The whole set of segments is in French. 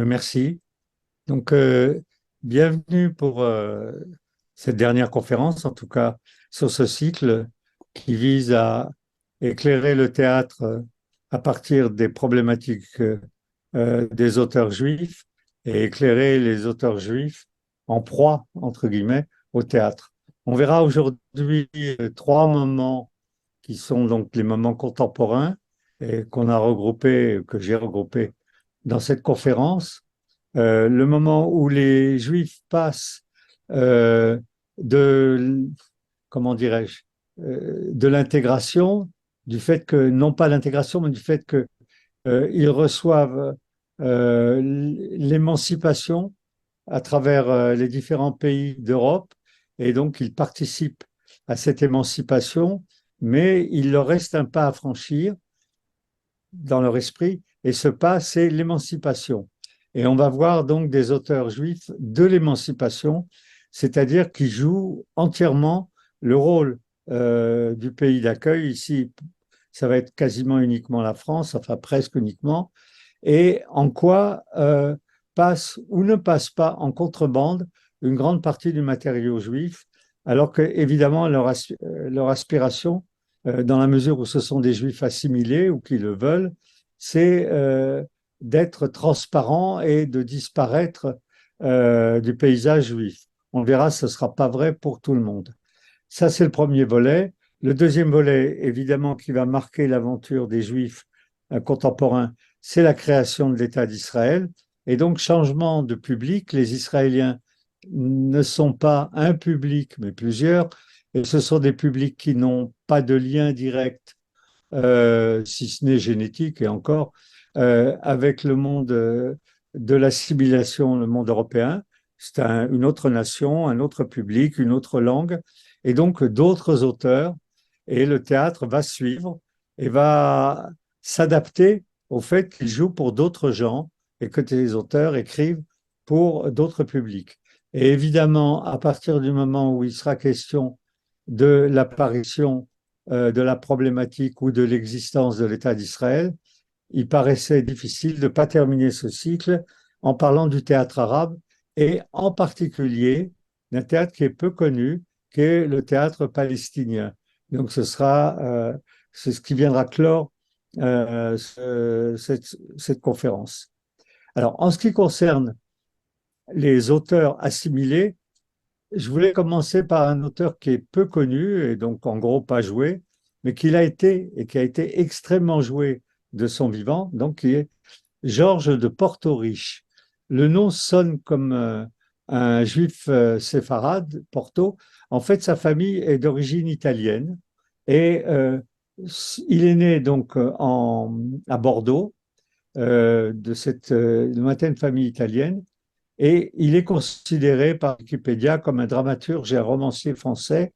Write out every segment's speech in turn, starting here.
Merci. Donc, bienvenue pour cette dernière conférence, en tout cas sur ce cycle qui vise à éclairer le théâtre à partir des problématiques des auteurs juifs et éclairer les auteurs juifs en proie, entre guillemets, au théâtre. On verra aujourd'hui trois moments qui sont donc les moments contemporains et qu'on a regroupés, que j'ai regroupés dans cette conférence. Le moment où les Juifs passent euh, de, comment dirais-je, de l'intégration, du fait que, non pas l'intégration, mais du fait que ils reçoivent l'émancipation à travers les différents pays d'Europe, et donc ils participent à cette émancipation, mais il leur reste un pas à franchir dans leur esprit, et ce pas, c'est l'émancipation. Et on va voir donc des auteurs juifs de l'émancipation, c'est-à-dire qui jouent entièrement le rôle du pays d'accueil. Ici, ça va être quasiment uniquement la France, enfin presque uniquement, et en quoi passe ou ne passe pas en contrebande une grande partie du matériau juif, alors que évidemment leur aspiration, dans la mesure où ce sont des juifs assimilés ou qui le veulent, c'est d'être transparent et de disparaître du paysage juif. On verra, ce ne sera pas vrai pour tout le monde. Ça, c'est le premier volet. Le deuxième volet, évidemment, qui va marquer l'aventure des Juifs contemporains, c'est la création de l'État d'Israël. Et donc, changement de public, les Israéliens ne sont pas un public, mais plusieurs, et ce sont des publics qui n'ont pas de lien direct, si ce n'est génétique, et encore, avec le monde de l'assimilation, le monde européen. C'est une autre nation, un autre public, une autre langue, et donc d'autres auteurs, et le théâtre va suivre et va s'adapter au fait qu'ils jouent pour d'autres gens et que les auteurs écrivent pour d'autres publics. Et évidemment, à partir du moment où il sera question de l'apparition de la problématique ou de l'existence de l'État d'Israël, il paraissait difficile de ne pas terminer ce cycle en parlant du théâtre arabe et en particulier d'un théâtre qui est peu connu, qui est le théâtre palestinien. Donc c'est ce qui viendra clore cette conférence. Alors, en ce qui concerne les auteurs assimilés, je voulais commencer par un auteur qui est peu connu et donc en gros pas joué, mais qui a été extrêmement joué de son vivant, donc qui est Georges de Porto-Riche. Le nom sonne comme un juif séfarade, Porto. En fait, sa famille est d'origine italienne et il est né donc à Bordeaux de cette lointaine famille italienne et il est considéré par Wikipédia comme un dramaturge et un romancier français.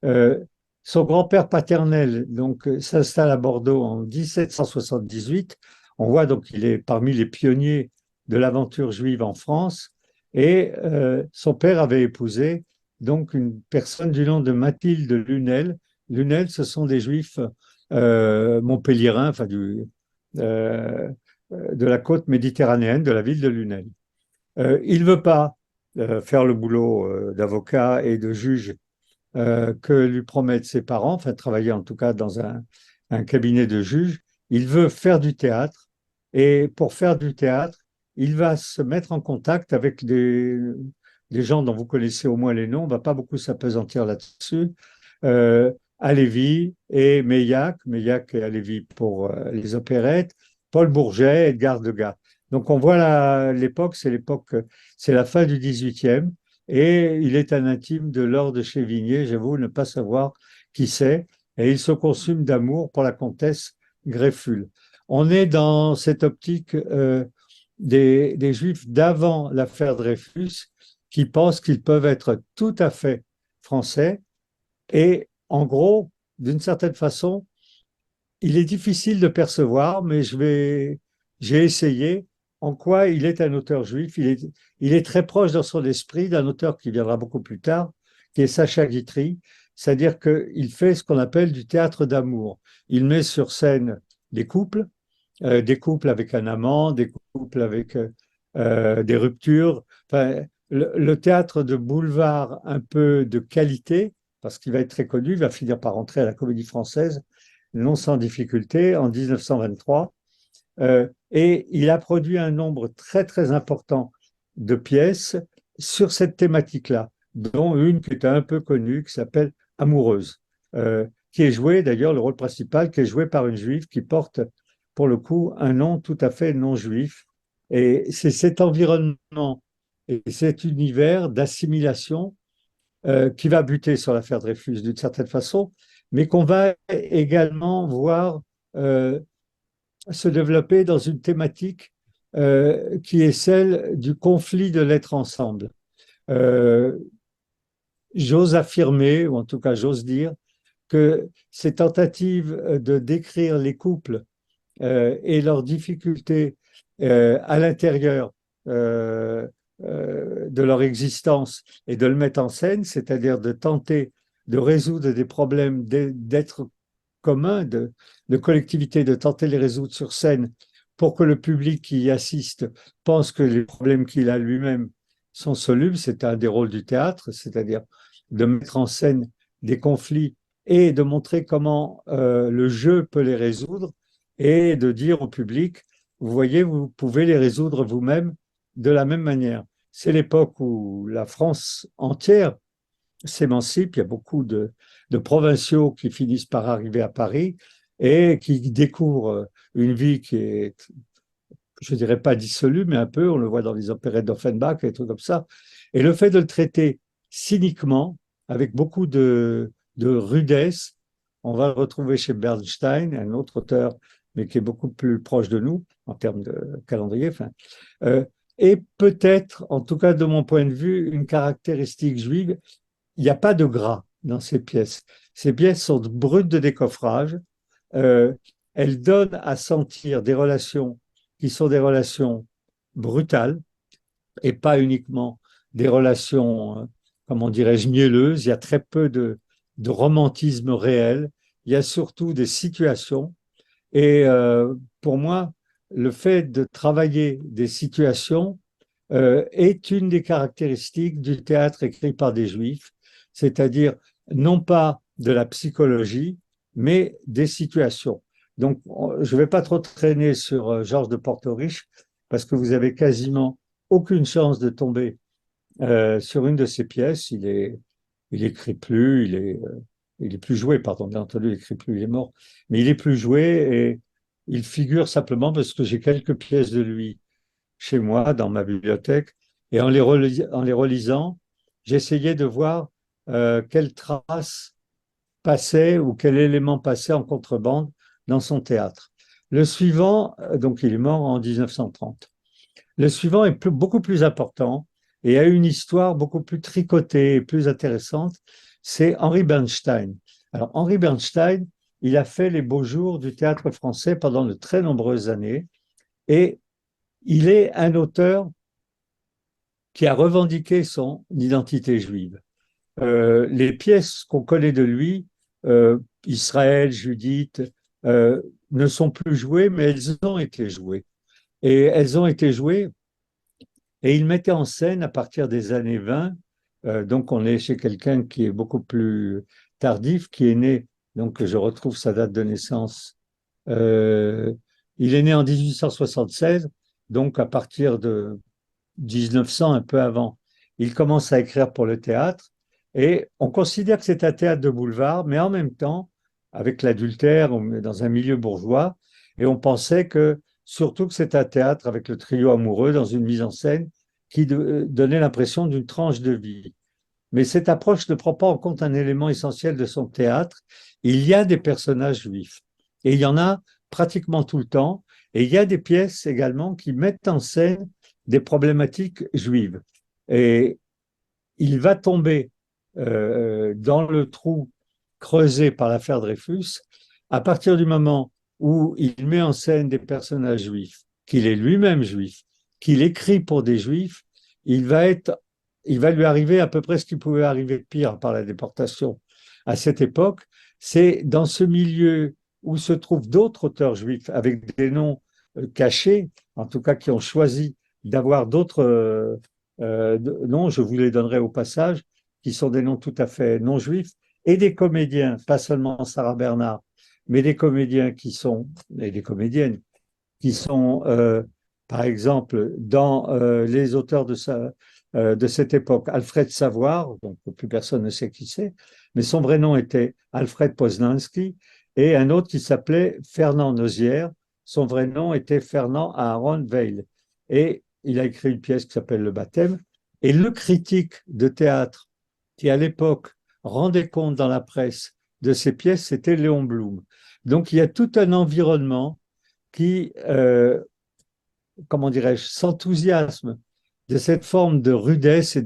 Euh, Son grand-père paternel donc s'installe à Bordeaux en 1778. On voit donc qu'il est parmi les pionniers de l'aventure juive en France. Et son père avait épousé donc une personne du nom de Mathilde Lunel. Lunel, ce sont des juifs montpelliérains, enfin de la côte méditerranéenne, de la ville de Lunel. Il ne veut pas faire le boulot d'avocat et de juge que lui promettent ses parents, enfin travailler en tout cas dans un cabinet de juge. Il veut faire du théâtre et pour faire du théâtre, il va se mettre en contact avec des gens dont vous connaissez au moins les noms, on ne va pas beaucoup s'apesantir là-dessus. Halévy et Meillac, Meillac et Halévy pour les opérettes, Paul Bourget, Edgar Degas. Donc on voit l'époque, c'est la fin du 18e, et il est un intime de Laure de Chévigné, j'avoue ne pas savoir qui c'est, et il se consume d'amour pour la comtesse Greffule. On est dans cette optique des Juifs d'avant l'affaire Dreyfus qui pensent qu'ils peuvent être tout à fait français, et en gros, d'une certaine façon, il est difficile de percevoir, mais j'ai essayé en quoi il est un auteur juif. Il est très proche dans son esprit d'un auteur qui viendra beaucoup plus tard, qui est Sacha Guitry, c'est-à-dire qu'il fait ce qu'on appelle du théâtre d'amour. Il met sur scène des couples avec un amant, des couples avec des ruptures. Enfin, le théâtre de boulevard un peu de qualité, parce qu'il va être très connu, il va finir par entrer à la Comédie Française, non sans difficulté, en 1923. Et il a produit un nombre très, très important de pièces sur cette thématique-là, dont une qui était un peu connue, qui s'appelle Amoureuse, qui est jouée, d'ailleurs, le rôle principal, qui est joué par une juive qui porte, pour le coup, un nom tout à fait non juif. Et c'est cet environnement et cet univers d'assimilation qui va buter sur l'affaire Dreyfus d'une certaine façon, mais qu'on va également voir se développer dans une thématique qui est celle du conflit de l'être ensemble. Euh, J'ose affirmer, ou en tout cas j'ose dire, que ces tentatives de décrire les couples et leurs difficultés à l'intérieur de leur existence et de le mettre en scène, c'est-à-dire de tenter de résoudre des problèmes d'être commun, de collectivité, de tenter de les résoudre sur scène pour que le public qui y assiste pense que les problèmes qu'il a lui-même sont solubles. C'est un des rôles du théâtre, c'est-à-dire de mettre en scène des conflits et de montrer comment le jeu peut les résoudre et de dire au public, vous voyez, vous pouvez les résoudre vous-même de la même manière. C'est l'époque où la France entière s'émancipe. Il y a beaucoup de provinciaux qui finissent par arriver à Paris et qui découvrent une vie qui est, je dirais pas dissolue, mais un peu, on le voit dans les opérettes d'Offenbach et des trucs comme ça. Et le fait de le traiter cyniquement, avec beaucoup de rudesse, on va le retrouver chez Bernstein, un autre auteur, mais qui est beaucoup plus proche de nous en termes de calendrier. Enfin, euh, et peut-être, en tout cas de mon point de vue, une caractéristique juive, il n'y a pas de gras dans ces pièces. Ces pièces sont brutes de décoffrage. Euh, Elles donnent à sentir des relations qui sont des relations brutales et pas uniquement des relations, comment dirais-je, mielleuses. Il y a très peu de romantisme réel. Il y a surtout des situations. Et pour moi, le fait de travailler des situations est une des caractéristiques du théâtre écrit par des juifs, c'est-à-dire non pas de la psychologie, mais des situations. Donc, je ne vais pas trop traîner sur Georges de Portoriche, parce que vous avez quasiment aucune chance de tomber sur une de ses pièces. Il écrit plus, il est plus joué, pardon, bien entendu, il écrit plus, il est mort, mais il est plus joué et il figure simplement parce que j'ai quelques pièces de lui chez moi, dans ma bibliothèque, et en les relisant, j'essayais de voir quelle trace passait ou quel élément passait en contrebande dans son théâtre. Le suivant, donc il est mort en 1930. Le suivant est beaucoup plus important et a une histoire beaucoup plus tricotée et plus intéressante. C'est Henri Bernstein. Alors, Henri Bernstein, il a fait les beaux jours du théâtre français pendant de très nombreuses années et il est un auteur qui a revendiqué son identité juive. Les pièces qu'on connaît de lui, Israël, Judith, euh, ne sont plus jouées, mais elles ont été jouées. Et elles ont été jouées, et il mettait en scène à partir des années 20, donc on est chez quelqu'un qui est beaucoup plus tardif, qui est né, donc je retrouve sa date de naissance, euh, il est né en 1876, donc à partir de 1900, un peu avant, il commence à écrire pour le théâtre et on considère que c'est un théâtre de boulevard, mais en même temps, avec l'adultère, on est dans un milieu bourgeois et on pensait que surtout que c'est un théâtre avec le trio amoureux dans une mise en scène qui donnait l'impression d'une tranche de vie. Mais cette approche ne prend pas en compte un élément essentiel de son théâtre. Il y a des personnages juifs et il y en a pratiquement tout le temps. Et il y a des pièces également qui mettent en scène des problématiques juives. Et il va tomber dans le trou creusé par l'affaire Dreyfus à partir du moment où il met en scène des personnages juifs, qu'il est lui-même juif, qu'il écrit pour des juifs, il va lui arriver à peu près ce qui pouvait arriver de pire par la déportation à cette époque. C'est dans ce milieu où se trouvent d'autres auteurs juifs avec des noms cachés, en tout cas qui ont choisi d'avoir d'autres noms, je vous les donnerai au passage, qui sont des noms tout à fait non juifs, et des comédiens, pas seulement Sarah Bernard, mais des comédiens et des comédiennes qui sont, par exemple, dans les auteurs de cette époque, Alfred Savoir, donc plus personne ne sait qui c'est, mais son vrai nom était Alfred Poznanski, et un autre qui s'appelait Fernand Nozière, son vrai nom était Fernand Aaron Weil. Et il a écrit une pièce qui s'appelle Le Baptême, et le critique de théâtre qui, à l'époque, rendait compte dans la presse de ces pièces, c'était Léon Blum. Donc il y a tout un environnement qui, comment dirais-je, s'enthousiasme de cette forme de rudesse et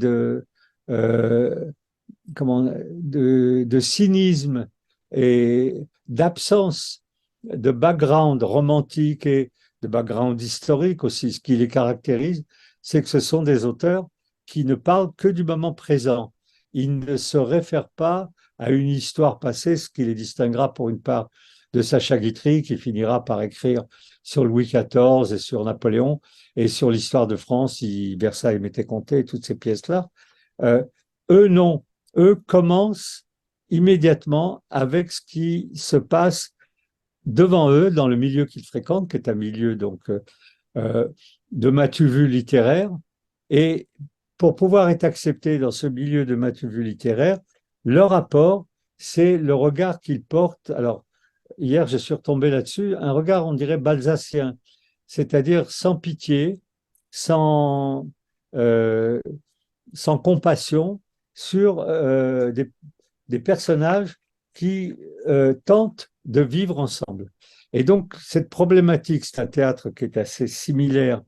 euh, de cynisme et d'absence de background romantique et de background historique aussi. Ce qui les caractérise, c'est que ce sont des auteurs qui ne parlent que du moment présent. Ils ne se réfèrent pas à une histoire passée, ce qui les distinguera pour une part de Sacha Guitry, qui finira par écrire sur Louis XIV et sur Napoléon et sur l'histoire de France, si Versailles m'était compté, toutes ces pièces-là. Euh, eux, non. Eux commencent immédiatement avec ce qui se passe devant eux dans le milieu qu'ils fréquentent, qui est un milieu donc euh, de matu vu littéraire. Et pour pouvoir être accepté dans ce milieu de matu vu littéraire, leur apport, c'est le regard qu'ils portent. Alors, hier, je suis retombé là-dessus, un regard, on dirait, balsacien, c'est-à-dire sans pitié, sans, euh, sans compassion sur des personnages qui tentent de vivre ensemble. Et donc, cette problématique, c'est un théâtre qui est assez similaire,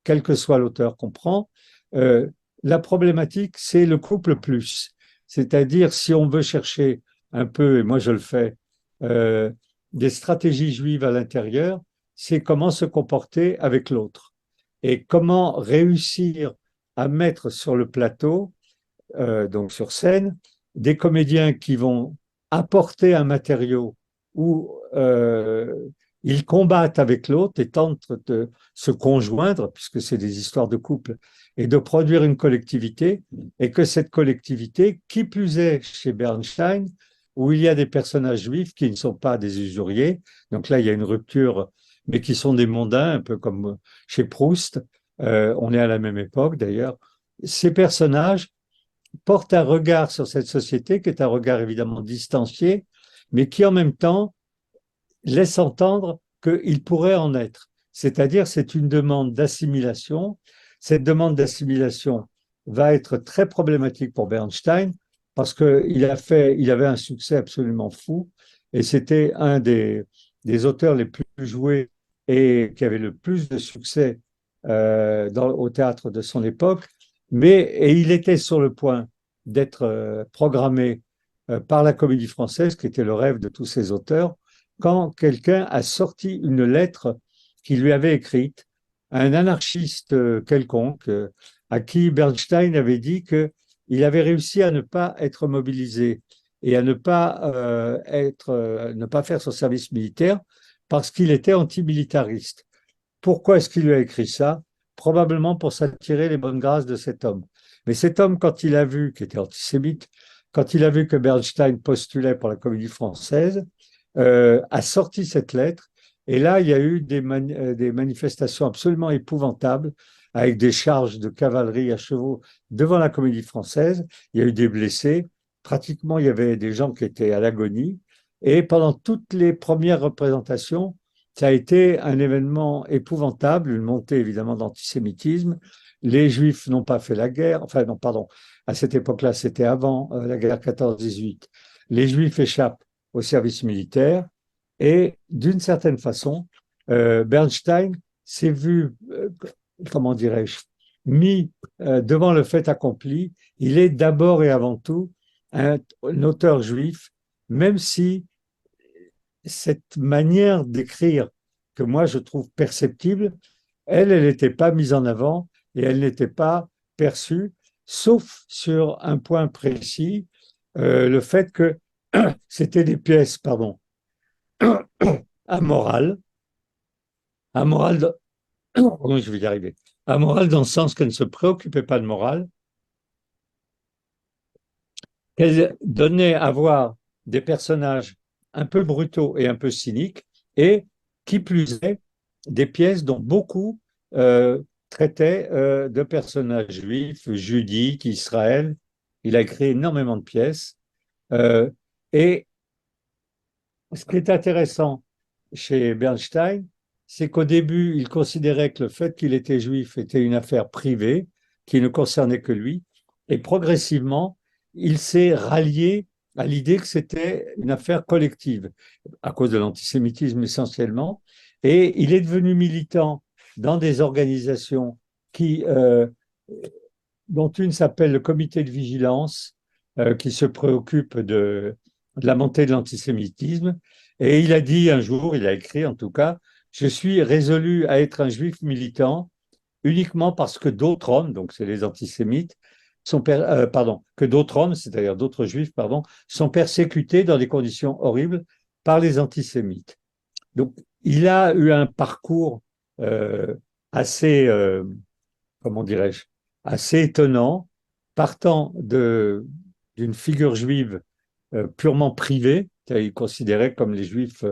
quel que soit l'auteur qu'on prend. Euh, la problématique, c'est le couple plus. C'est-à-dire, si on veut chercher un peu, et moi je le fais, euh, des stratégies juives à l'intérieur, c'est comment se comporter avec l'autre et comment réussir à mettre sur le plateau, donc sur scène, des comédiens qui vont apporter un matériau où ils combattent avec l'autre et tentent de se conjoindre, puisque c'est des histoires de couple, et de produire une collectivité, et que cette collectivité, qui plus est chez Bernstein, où il y a des personnages juifs qui ne sont pas des usuriers, donc là il y a une rupture, mais qui sont des mondains, un peu comme chez Proust, on est à la même époque d'ailleurs, ces personnages porte un regard sur cette société qui est un regard évidemment distancié, mais qui en même temps laisse entendre qu'il pourrait en être. C'est-à-dire, c'est une demande d'assimilation. Cette demande d'assimilation va être très problématique pour Bernstein parce il avait un succès absolument fou et c'était un des auteurs les plus joués et qui avait le plus de succès au théâtre de son époque. Et il était sur le point d'être programmé par la Comédie Française, qui était le rêve de tous ces auteurs, quand quelqu'un a sorti une lettre qu'il lui avait écrite, à un anarchiste quelconque, à qui Bernstein avait dit qu'il avait réussi à ne pas être mobilisé et à ne pas faire son service militaire parce qu'il était antimilitariste. Pourquoi est-ce qu'il lui a écrit ça? Probablement pour s'attirer les bonnes grâces de cet homme. Mais cet homme, quand il a vu, qui était antisémite, quand il a vu que Bernstein postulait pour la Comédie Française, a sorti cette lettre. Et là, il y a eu des manifestations absolument épouvantables, avec des charges de cavalerie à chevaux devant la Comédie Française. Il y a eu des blessés. Pratiquement, il y avait des gens qui étaient à l'agonie. Et pendant toutes les premières représentations, ça a été un événement épouvantable, une montée évidemment d'antisémitisme. Les Juifs n'ont pas fait la guerre, enfin non, pardon, à cette époque-là, c'était avant la guerre 14-18. Les Juifs échappent au service militaire et d'une certaine façon, Bernstein s'est vu, comment dirais-je, mis devant le fait accompli. Il est d'abord et avant tout un auteur juif, même si cette manière d'écrire que moi je trouve perceptible, elle n'était pas mise en avant et elle n'était pas perçue, sauf sur un point précis, le fait que c'était des pièces, pardon, amorales, amorales Oui, je vais y arriver. Amorale dans le sens qu'elle ne se préoccupait pas de morale, qu'elle donnait à voir des personnages un peu brutaux et un peu cyniques, et qui plus est, des pièces dont beaucoup euh, traitaient de personnages juifs, judiques, Israël. Il a écrit énormément de pièces. Euh, et ce qui est intéressant chez Bernstein, c'est qu'au début, il considérait que le fait qu'il était juif était une affaire privée qui ne concernait que lui. Et progressivement, il s'est rallié à l'idée que c'était une affaire collective, à cause de l'antisémitisme essentiellement. Et il est devenu militant dans des organisations qui, dont une s'appelle le comité de vigilance, qui se préoccupe de la montée de l'antisémitisme. Et il a dit un jour, il a écrit en tout cas, je suis résolu à être un juif militant uniquement parce que d'autres hommes, donc c'est les antisémites, que d'autres hommes, c'est-à-dire d'autres juifs, pardon, sont persécutés dans des conditions horribles par les antisémites. Donc il a eu un parcours euh, assez, comment dirais-je, assez étonnant, partant d'une figure juive purement privée, il considérait comme les juifs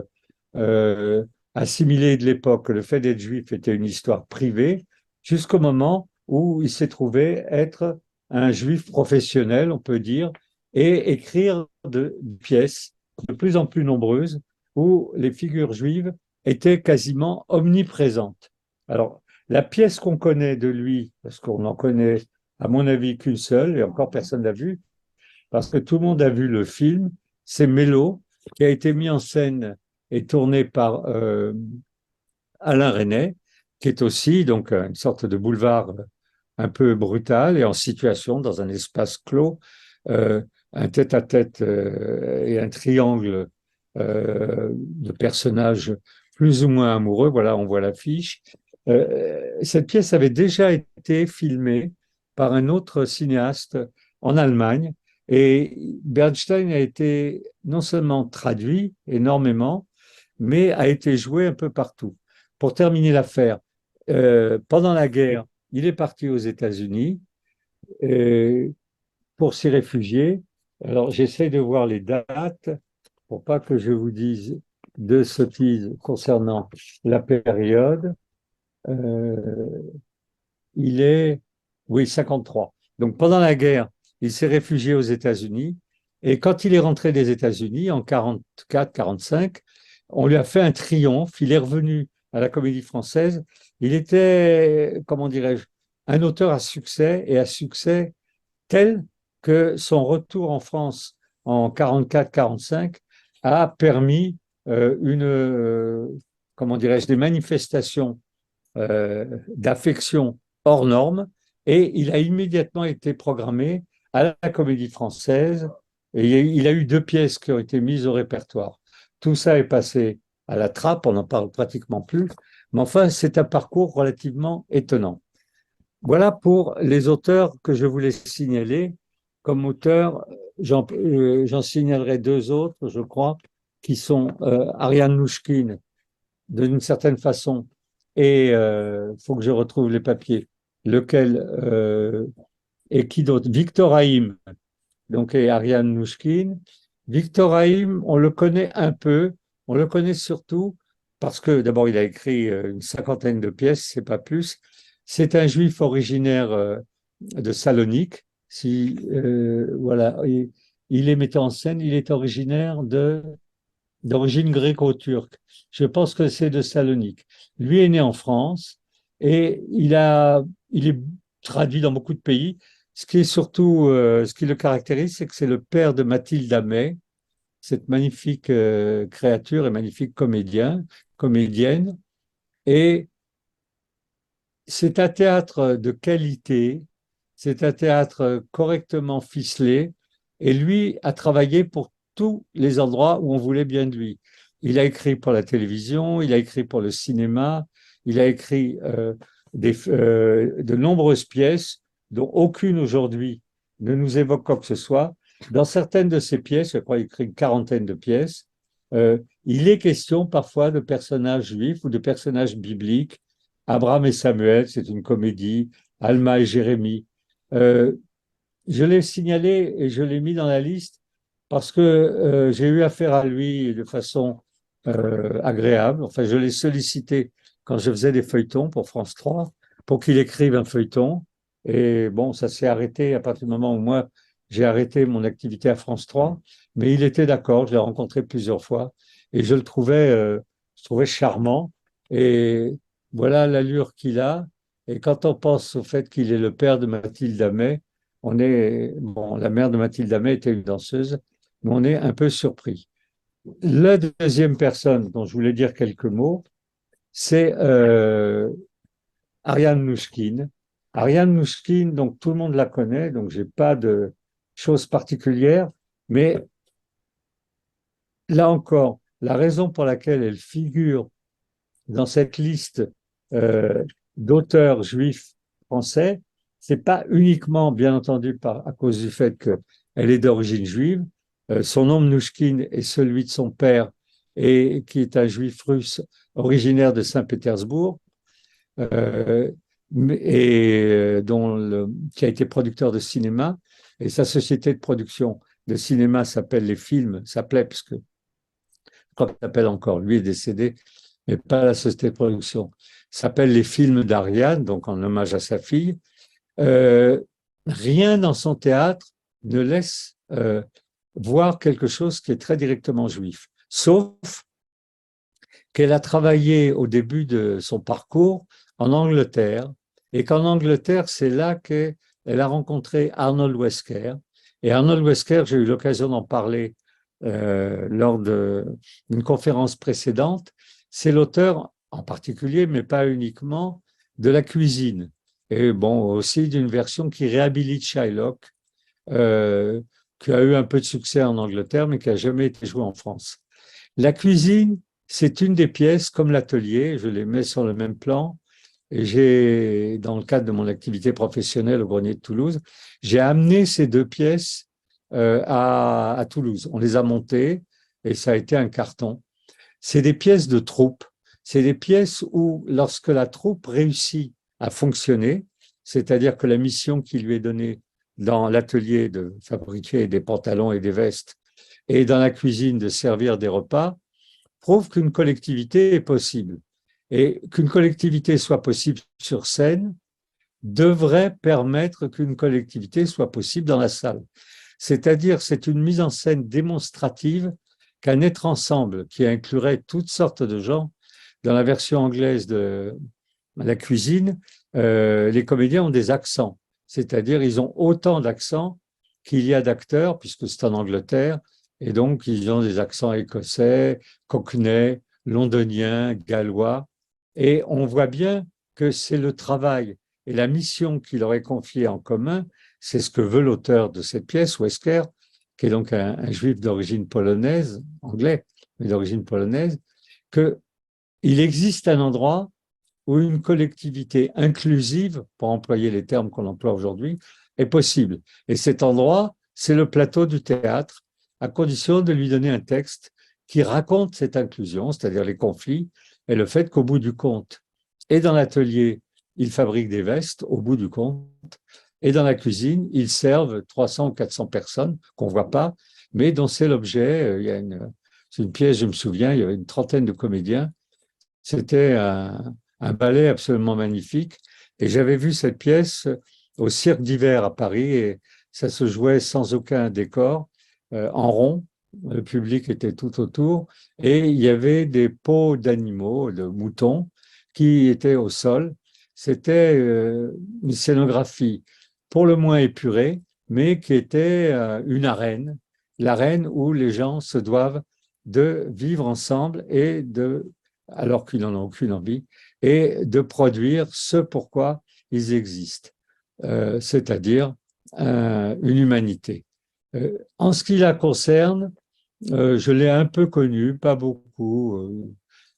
euh, assimilés de l'époque, le fait d'être juif était une histoire privée, jusqu'au moment où il s'est trouvé être un juif professionnel, on peut dire, et écrire de pièces de plus en plus nombreuses où les figures juives étaient quasiment omniprésentes. Alors, la pièce qu'on connaît de lui, parce qu'on n'en connaît, à mon avis, qu'une seule, et encore personne n'a vu, parce que tout le monde a vu le film, c'est Mélo, qui a été mis en scène et tourné par Alain Resnais, qui est aussi donc une sorte de boulevard un peu brutal et en situation dans un espace clos, euh, un tête-à-tête et un triangle de personnages plus ou moins amoureux. Voilà, on voit l'affiche. Cette pièce avait déjà été filmée par un autre cinéaste en Allemagne et Bernstein a été non seulement traduit énormément, mais a été joué un peu partout. Pour terminer l'affaire, pendant la guerre, il est parti aux États-Unis pour s'y réfugier. Alors, j'essaie de voir les dates pour pas que je vous dise de sottises concernant la période. Euh, il est, oui, 53. Donc, pendant la guerre, il s'est réfugié aux États-Unis. Et quand il est rentré des États-Unis en 44-45, on lui a fait un triomphe. Il est revenu à la Comédie Française. Il était, comment dirais-je, un auteur à succès et à succès tel que son retour en France en 44-45 a permis comment dirais-je, des manifestations d'affection hors norme et il a immédiatement été programmé à la Comédie Française et il a eu deux pièces qui ont été mises au répertoire. Tout ça est passé à la trappe, on n'en parle pratiquement plus, mais enfin c'est un parcours relativement étonnant. Voilà pour les auteurs que je voulais signaler. Comme auteur, j'en signalerai deux autres, je crois, qui sont Ariane Nouchkine, d'une certaine façon, et il faut que je retrouve les papiers, lequel, et qui d'autre? Victor Haïm, donc, et Ariane Nouchkine. Victor Haïm, on le connaît un peu, on le connaît surtout parce que d'abord il a écrit une cinquantaine de pièces, c'est pas plus. C'est un juif originaire de Salonique. Si, voilà, il est metteur en scène, il est originaire d'origine gréco-turque. Je pense que c'est de Salonique. Lui est né en France et il est traduit dans beaucoup de pays. Ce qui est surtout, ce qui le caractérise, c'est que c'est le père de Mathilde Amet, cette magnifique créature et magnifique comédienne. Et c'est un théâtre de qualité, c'est un théâtre correctement ficelé, et lui a travaillé pour tous les endroits où on voulait bien de lui. Il a écrit pour la télévision, il a écrit pour le cinéma, il a écrit de nombreuses pièces, dont aucune aujourd'hui ne nous évoque quoi que ce soit. Dans certaines de ces pièces, je crois qu'il a écrit une quarantaine de pièces, il est question parfois de personnages juifs ou de personnages bibliques Abraham et Samuel, c'est une comédie. Alma et Jérémie. Euh, je l'ai signalé et je l'ai mis dans la liste parce que j'ai eu affaire à lui de façon agréable. Enfin, je l'ai sollicité quand je faisais des feuilletons pour France 3 pour qu'il écrive un feuilleton. Et bon, ça s'est arrêté à partir du moment où moi, j'ai arrêté mon activité à France 3. Mais il était d'accord, je l'ai rencontré plusieurs fois et je trouvais charmant. Et voilà l'allure qu'il a. Et quand on pense au fait qu'il est le père de Mathilde Amet, bon, la mère de Mathilde Amet était une danseuse, mais on est un peu surpris. La deuxième personne dont je voulais dire quelques mots, c'est Ariane Mnouchkine. Ariane Mnouchkine, donc tout le monde la connaît, donc j'ai pas de choses particulières, mais là encore, la raison pour laquelle elle figure dans cette liste euh, d'auteurs juifs français, c'est pas uniquement, bien entendu, à cause du fait qu'elle est d'origine juive. Son nom Mnouchkine est celui de son père, et qui est un juif russe originaire de Saint-Pétersbourg, euh, qui a été producteur de cinéma. Et sa société de production de cinéma s'appelait, puisque je crois qu'il s'appelle encore, lui est décédé, mais pas la société de production, s'appelle Les Films d'Ariane, donc en hommage à sa fille. Euh, Rien dans son théâtre ne laisse voir quelque chose qui est très directement juif, sauf qu'elle a travaillé au début de son parcours en Angleterre, et qu'en Angleterre, c'est là qu'elle a rencontré Arnold Wesker. Et Arnold Wesker, j'ai eu l'occasion d'en parler lors d'une conférence précédente, c'est l'auteur en particulier, mais pas uniquement, de La Cuisine. Et bon, aussi d'une version qui réhabilite Shylock, euh, qui a eu un peu de succès en Angleterre, mais qui n'a jamais été joué en France. La Cuisine, c'est une des pièces, comme l'atelier, je les mets sur le même plan. Et dans le cadre de mon activité professionnelle au Grenier de Toulouse, j'ai amené ces deux pièces à Toulouse. On les a montées et ça a été un carton. C'est des pièces de troupe. C'est des pièces où, lorsque la troupe réussit à fonctionner, c'est-à-dire que la mission qui lui est donnée dans l'atelier de fabriquer des pantalons et des vestes et dans la cuisine de servir des repas, prouve qu'une collectivité est possible. Et qu'une collectivité soit possible sur scène devrait permettre qu'une collectivité soit possible dans la salle. C'est-à-dire, c'est une mise en scène démonstrative qu'un être ensemble qui inclurait toutes sortes de gens. Dans la version anglaise de la cuisine, les comédiens ont des accents, c'est-à-dire ils ont autant d'accents qu'il y a d'acteurs, puisque c'est en Angleterre, et donc ils ont des accents écossais, cockney, londoniens, gallois, et on voit bien que c'est le travail et la mission qu'il leur est confiée en commun, c'est ce que veut l'auteur de cette pièce, Wesker, qui est donc un juif d'origine polonaise, anglais, mais d'origine polonaise, qu'il existe un endroit où une collectivité inclusive, pour employer les termes qu'on emploie aujourd'hui, est possible. Et cet endroit, c'est le plateau du théâtre, à condition de lui donner un texte qui raconte cette inclusion, c'est-à-dire les conflits, et le fait qu'au bout du compte, et dans l'atelier, ils fabriquent des vestes, au bout du compte, et dans la cuisine, ils servent 300 ou 400 personnes qu'on ne voit pas, mais dont c'est l'objet. C'est une pièce, je me souviens, il y avait une trentaine de comédiens. C'était un ballet absolument magnifique. Et j'avais vu cette pièce au Cirque d'hiver à Paris et ça se jouait sans aucun décor, en rond. Le public était tout autour et il y avait des peaux d'animaux, de moutons, qui étaient au sol. C'était une scénographie pour le moins épurée, mais qui était une arène, l'arène où les gens se doivent de vivre ensemble alors qu'ils n'en ont aucune envie, et de produire ce pourquoi ils existent, c'est-à-dire une humanité. En ce qui la concerne, je l'ai un peu connue, pas beaucoup.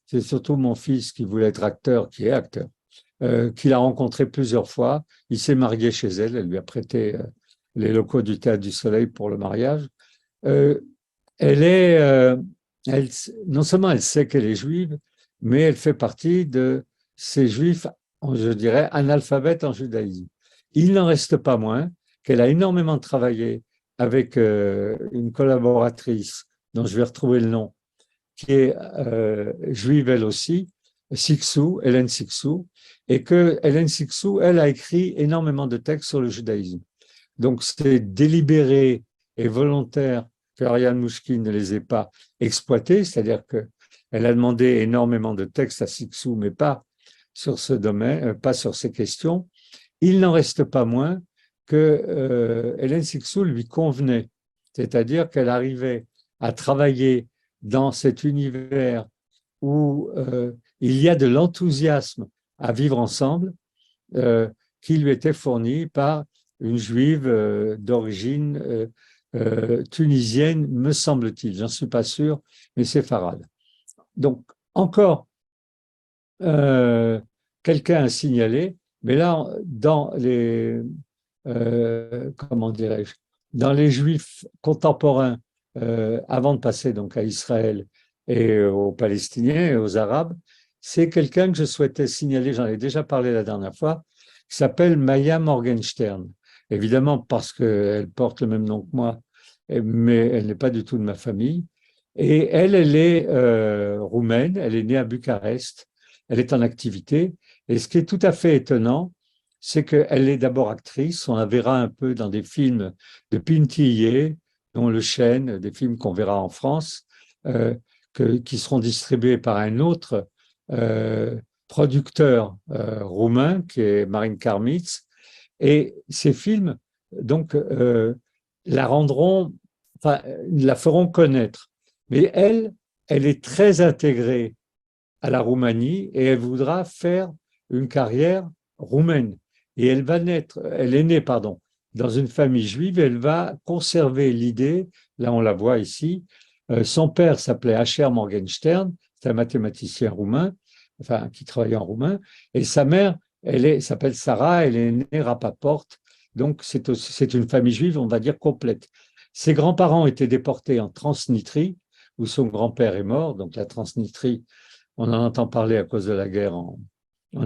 C'est surtout mon fils qui voulait être acteur, qui est acteur, qu'il a rencontré plusieurs fois. Il s'est marié chez elle, elle lui a prêté les locaux du Théâtre du Soleil pour le mariage. Euh, elle est, non seulement elle sait qu'elle est juive, mais elle fait partie ces juifs, je dirais, analphabètes en judaïsme. Il n'en reste pas moins qu'elle a énormément travaillé avec une collaboratrice dont je vais retrouver le nom, qui est juive elle aussi, Sixou, Hélène Sixou, et que Hélène Sixou, elle a écrit énormément de textes sur le judaïsme. Donc c'est délibéré et volontaire que Ariane Mouchkine ne les ait pas exploités, c'est-à-dire qu'elle a demandé énormément de textes à Sixou, mais pas sur ce domaine, pas sur ces questions. Il n'en reste pas moins que Hélène Sixou lui convenait, c'est-à-dire qu'elle arrivait à travailler dans cet univers où il y a de l'enthousiasme à vivre ensemble, qui lui était fourni par une juive d'origine tunisienne, me semble-t-il. J'en suis pas sûr, mais c'est Farad. Donc, encore quelqu'un a signalé, mais là, dans les, comment dirais-je, dans les juifs contemporains, avant de passer donc à Israël et aux Palestiniens et aux Arabes, c'est quelqu'un que je souhaitais signaler, j'en ai déjà parlé la dernière fois, qui s'appelle Maya Morgenstern. Évidemment parce qu'elle porte le même nom que moi, mais elle n'est pas du tout de ma famille. Et elle est roumaine, elle est née à Bucarest, elle est en activité. Et ce qui est tout à fait étonnant, c'est qu'elle est d'abord actrice, on la verra un peu dans des films de Pintillier, dont Le Chêne, des films qu'on verra en France, qui seront distribués par un autre producteur roumain, qui est Marine Karmitz. Et ces films, donc, la rendront, enfin, la feront connaître. Mais elle est très intégrée à la Roumanie et elle voudra faire une carrière roumaine. Et elle est née, pardon, dans une famille juive, elle va conserver l'idée, là on la voit ici, son père s'appelait Asher Morgenstern, c'est un mathématicien roumain, enfin qui travaillait en roumain, et sa mère, s'appelle Sarah, elle est née Rapaport, donc c'est une famille juive, on va dire, complète. Ses grands-parents étaient déportés en Transnistrie, où son grand-père est mort, donc la Transnistrie, on en entend parler à cause de la guerre en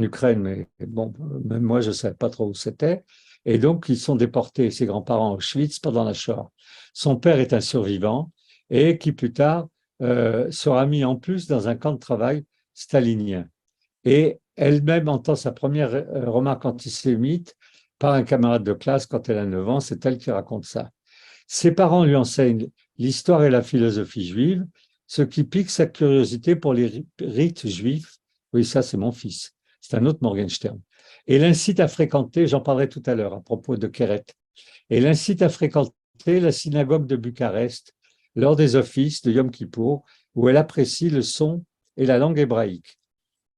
Ukraine, mais bon, même moi, je ne savais pas trop où c'était. Et donc, ils sont déportés, ses grands-parents, à Auschwitz pendant la Shoah. Son père est un survivant et qui, plus tard, sera mis en plus dans un camp de travail stalinien. Et elle-même entend sa première remarque antisémite par un camarade de classe quand elle a 9 ans. C'est elle qui raconte ça. Ses parents lui enseignent l'histoire et la philosophie juive, ce qui pique sa curiosité pour les rites juifs. Oui, ça, c'est mon fils. C'est un autre Morgenstern. Et l'incite à fréquenter, j'en parlerai tout à l'heure à propos de Keret, et l'incite à fréquenter la synagogue de Bucarest lors des offices de Yom Kippour, où elle apprécie le son et la langue hébraïque.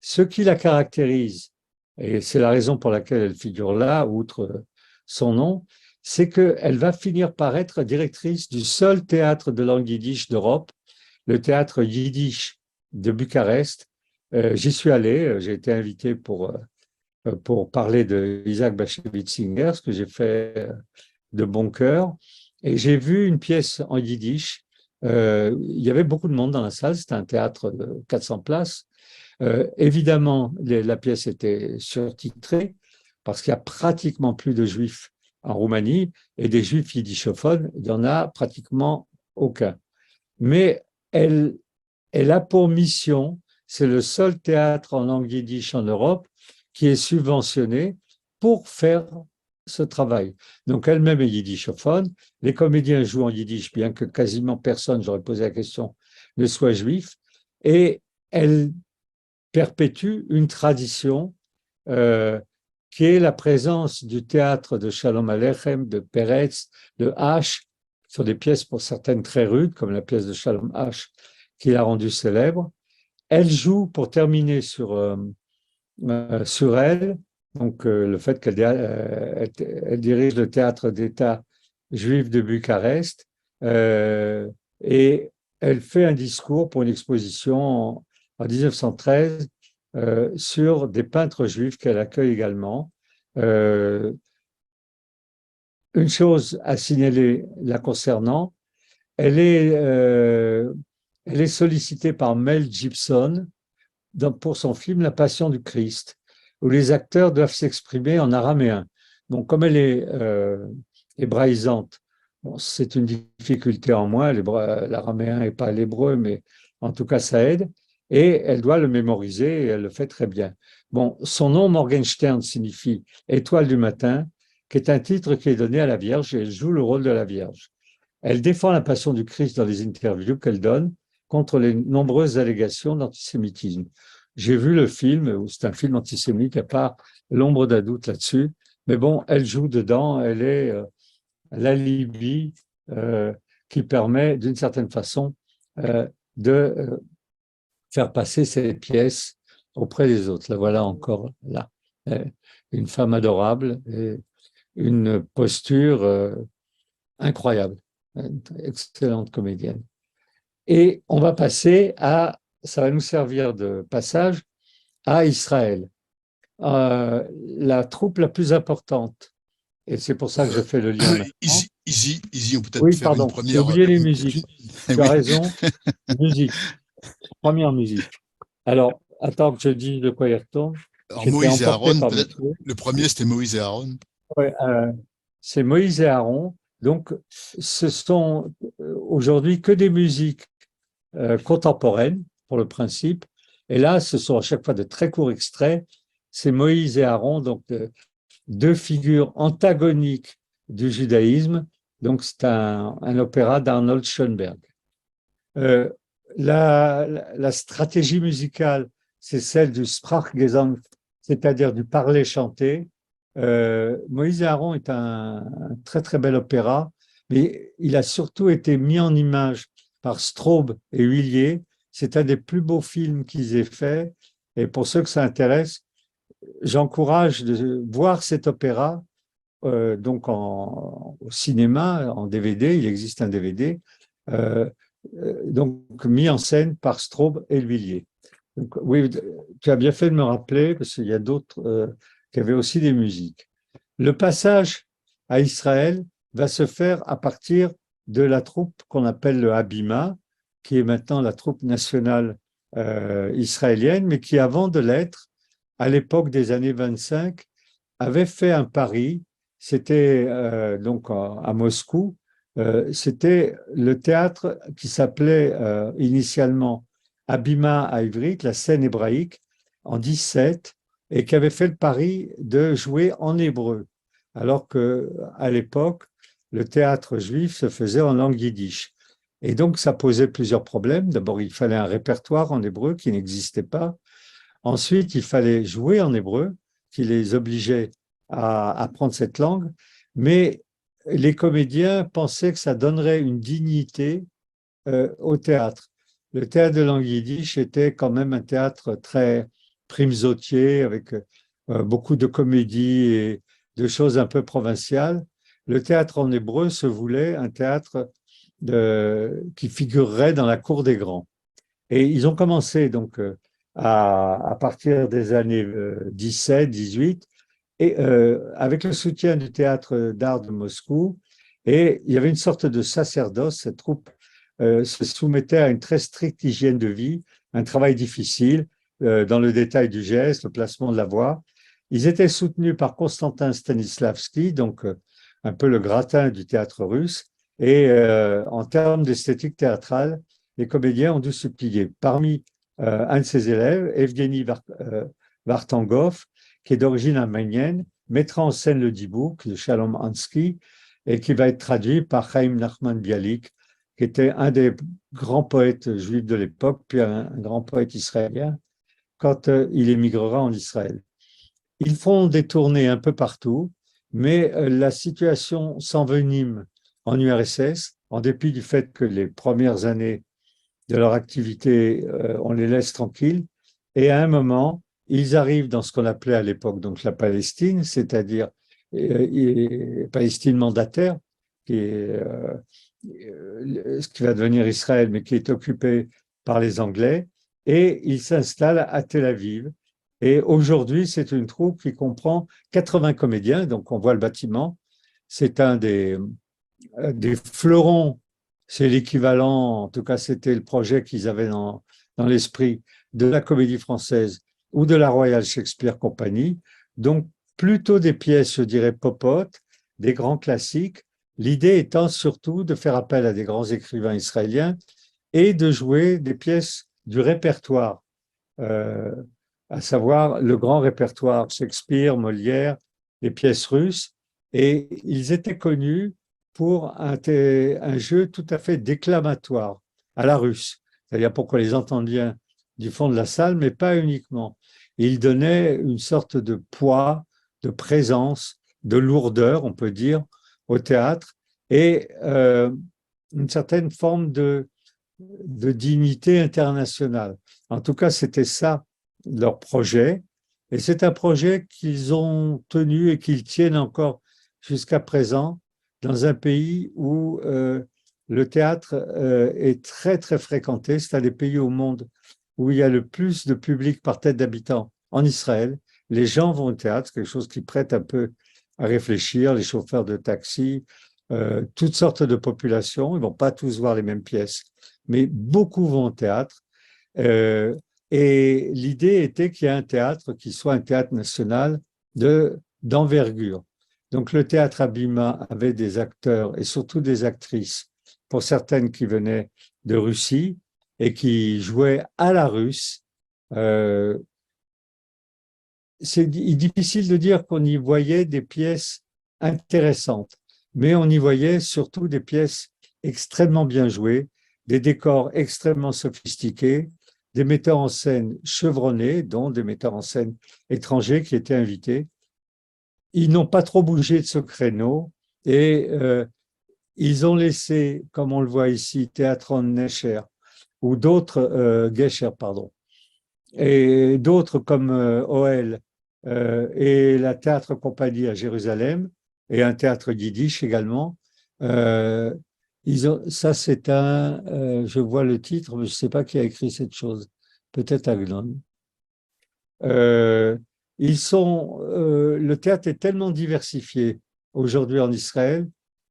Ce qui la caractérise, et c'est la raison pour laquelle elle figure là, outre son nom, c'est qu'elle va finir par être directrice du seul théâtre de langue yiddish d'Europe, le théâtre yiddish de Bucarest. J'y suis allé, j'ai été invité pour parler de Isaac Bashevis Singer, ce que j'ai fait de bon cœur. Et j'ai vu une pièce en yiddish. Il y avait beaucoup de monde dans la salle, c'était un théâtre de 400 places. Évidemment, la pièce était surtitrée parce qu'il y a pratiquement plus de juifs en Roumanie et des juifs yiddishophones, il n'y en a pratiquement aucun. Mais elle a pour mission, c'est le seul théâtre en langue yiddish en Europe qui est subventionné pour faire ce travail. Donc elle-même est yiddishophone, les comédiens jouent en yiddish, bien que quasiment personne, j'aurais posé la question, ne soit juif, et elle perpétue une tradition qui est la présence du théâtre de Shalom Aleichem, de Peretz, de H, sur des pièces pour certaines très rudes, comme la pièce de Shalom H, qui l'a rendue célèbre. Elle joue, pour terminer sur elle, donc le fait qu'elle elle dirige le théâtre d'État juif de Bucarest, et elle fait un discours pour une exposition en 1913 sur des peintres juifs qu'elle accueille également. Une chose à signaler la concernant, elle est, euh, elle est sollicitée par Mel Gibson pour son film La Passion du Christ, où les acteurs doivent s'exprimer en araméen. Donc, comme elle est hébraïsante, bon, c'est une difficulté en moins. L'araméen n'est pas l'hébreu, mais en tout cas, ça aide. Et elle doit le mémoriser et elle le fait très bien. Bon, son nom, Morgenstern, signifie étoile du matin, qui est un titre qui est donné à la Vierge et elle joue le rôle de la Vierge. Elle défend la passion du Christ dans les interviews qu'elle donne contre les nombreuses allégations d'antisémitisme. J'ai vu le film, c'est un film antisémite, il n'y a pas l'ombre d'un doute là-dessus, mais bon, elle joue dedans, elle est l'alibi qui permet d'une certaine façon de faire passer ses pièces auprès des autres. La voilà encore là. Une femme adorable et une posture incroyable, une excellente comédienne. Et on va passer ça va nous servir de passage à Israël. La troupe la plus importante, et c'est pour ça que je fais le lien maintenant. Easy, on peut peut-être Oui, faire une pardon, j'ai première. oublié les musiques. Tu as Oui. raison, musique, première musique. Alors, attends que je dise de quoi il retourne. Alors J'étais Moïse et emporté Aaron, par mes peut-être. cheveux. Le premier, c'était Moïse et Aaron. Ouais, c'est Moïse et Aaron. Donc, ce sont aujourd'hui que des musiques contemporaines, pour le principe. Et là, ce sont à chaque fois de très courts extraits. C'est Moïse et Aaron, donc deux figures antagoniques du judaïsme. Donc, c'est un opéra d'Arnold Schoenberg. Euh, la stratégie musicale, c'est celle du Sprachgesang, c'est-à-dire du parler chanté. Moïse et Aaron est un très très bel opéra, mais il a surtout été mis en image par Straub et Huillier. C'est un des plus beaux films qu'ils aient fait. Et pour ceux que ça intéresse, j'encourage de voir cet opéra donc au cinéma, en DVD, il existe un DVD, euh, donc mis en scène par Straub et L'Huillier. Donc, oui, tu as bien fait de me rappeler, parce qu'il y a d'autres qui avaient aussi des musiques. Le passage à Israël va se faire à partir de la troupe qu'on appelle le Habima, qui est maintenant la troupe nationale israélienne, mais qui, avant de l'être, à l'époque des années 25, avait fait un pari. C'était donc à Moscou. C'était le théâtre qui s'appelait initialement Habima à Ivryt, la scène hébraïque, en 17, et qui avait fait le pari de jouer en hébreu, alors qu'à l'époque, le théâtre juif se faisait en langue yiddish. Et donc, ça posait plusieurs problèmes. D'abord, il fallait un répertoire en hébreu qui n'existait pas. Ensuite, il fallait jouer en hébreu, qui les obligeait à apprendre cette langue. Mais les comédiens pensaient que ça donnerait une dignité au théâtre. Le théâtre de langue yiddish était quand même un théâtre très primesautier, avec beaucoup de comédies et de choses un peu provinciales. Le théâtre en hébreu se voulait un théâtre qui figurerait dans la cour des grands. Et ils ont commencé donc à partir des années 17, 18, et avec le soutien du théâtre d'art de Moscou. Et il y avait une sorte de sacerdoce. Cette troupe se soumettait à une très stricte hygiène de vie, un travail difficile dans le détail du geste, le placement de la voix. Ils étaient soutenus par Konstantin Stanislavski, donc un peu le gratin du théâtre russe. Et en termes d'esthétique théâtrale, les comédiens ont dû se plier. Parmi un de ses élèves, Evgeny Vartangov, qui est d'origine arménienne, mettra en scène le dibouk de Shalom Ansky et qui va être traduit par Chaim Nachman Bialik, qui était un des grands poètes juifs de l'époque, puis un grand poète israélien, quand il émigrera en Israël. Ils font des tournées un peu partout, mais la situation s'envenime en URSS, en dépit du fait que les premières années de leur activité, on les laisse tranquilles. Et à un moment, ils arrivent dans ce qu'on appelait à l'époque donc la Palestine, c'est-à-dire Palestine mandataire, qui est ce qui va devenir Israël, mais qui est occupée par les Anglais, et ils s'installent à Tel Aviv. Et aujourd'hui, c'est une troupe qui comprend 80 comédiens, donc on voit le bâtiment. C'est un des fleurons, c'est l'équivalent, en tout cas c'était le projet qu'ils avaient dans l'esprit de la Comédie Française ou de la Royal Shakespeare Company. Donc, plutôt des pièces, je dirais, popotes, des grands classiques. L'idée étant surtout de faire appel à des grands écrivains israéliens et de jouer des pièces du répertoire, euh, à savoir le grand répertoire Shakespeare, Molière, les pièces russes. Et ils étaient connus pour un jeu tout à fait déclamatoire à la russe, c'est-à-dire pour qu'on les entende bien du fond de la salle, mais pas uniquement. Ils donnaient une sorte de poids, de présence, de lourdeur, on peut dire, au théâtre, et une certaine forme de dignité internationale. En tout cas, c'était ça leur projet. Et c'est un projet qu'ils ont tenu et qu'ils tiennent encore jusqu'à présent dans un pays où le théâtre est très, très fréquenté. C'est un des pays au monde où il y a le plus de public par tête d'habitant en Israël. Les gens vont au théâtre, c'est quelque chose qui prête un peu à réfléchir, les chauffeurs de taxi, toutes sortes de populations. Ils ne vont pas tous voir les mêmes pièces, mais beaucoup vont au théâtre. Euh, et l'idée était qu'il y ait un théâtre qui soit un théâtre national d'envergure. Donc le théâtre Abima avait des acteurs et surtout des actrices, pour certaines qui venaient de Russie et qui jouaient à la russe. Euh, c'est difficile de dire qu'on y voyait des pièces intéressantes, mais on y voyait surtout des pièces extrêmement bien jouées, des décors extrêmement sophistiqués, des metteurs en scène chevronnés, dont des metteurs en scène étrangers qui étaient invités. Ils n'ont pas trop bougé de ce créneau et ils ont laissé, comme on le voit ici, Théâtron Necher ou d'autres, Gesher, pardon, et d'autres comme OL et la Théâtre Compagnie à Jérusalem et un théâtre yiddish également. Euh, ça, c'est je vois le titre, mais je ne sais pas qui a écrit cette chose. Peut-être Agnon. Euh, le théâtre est tellement diversifié aujourd'hui en Israël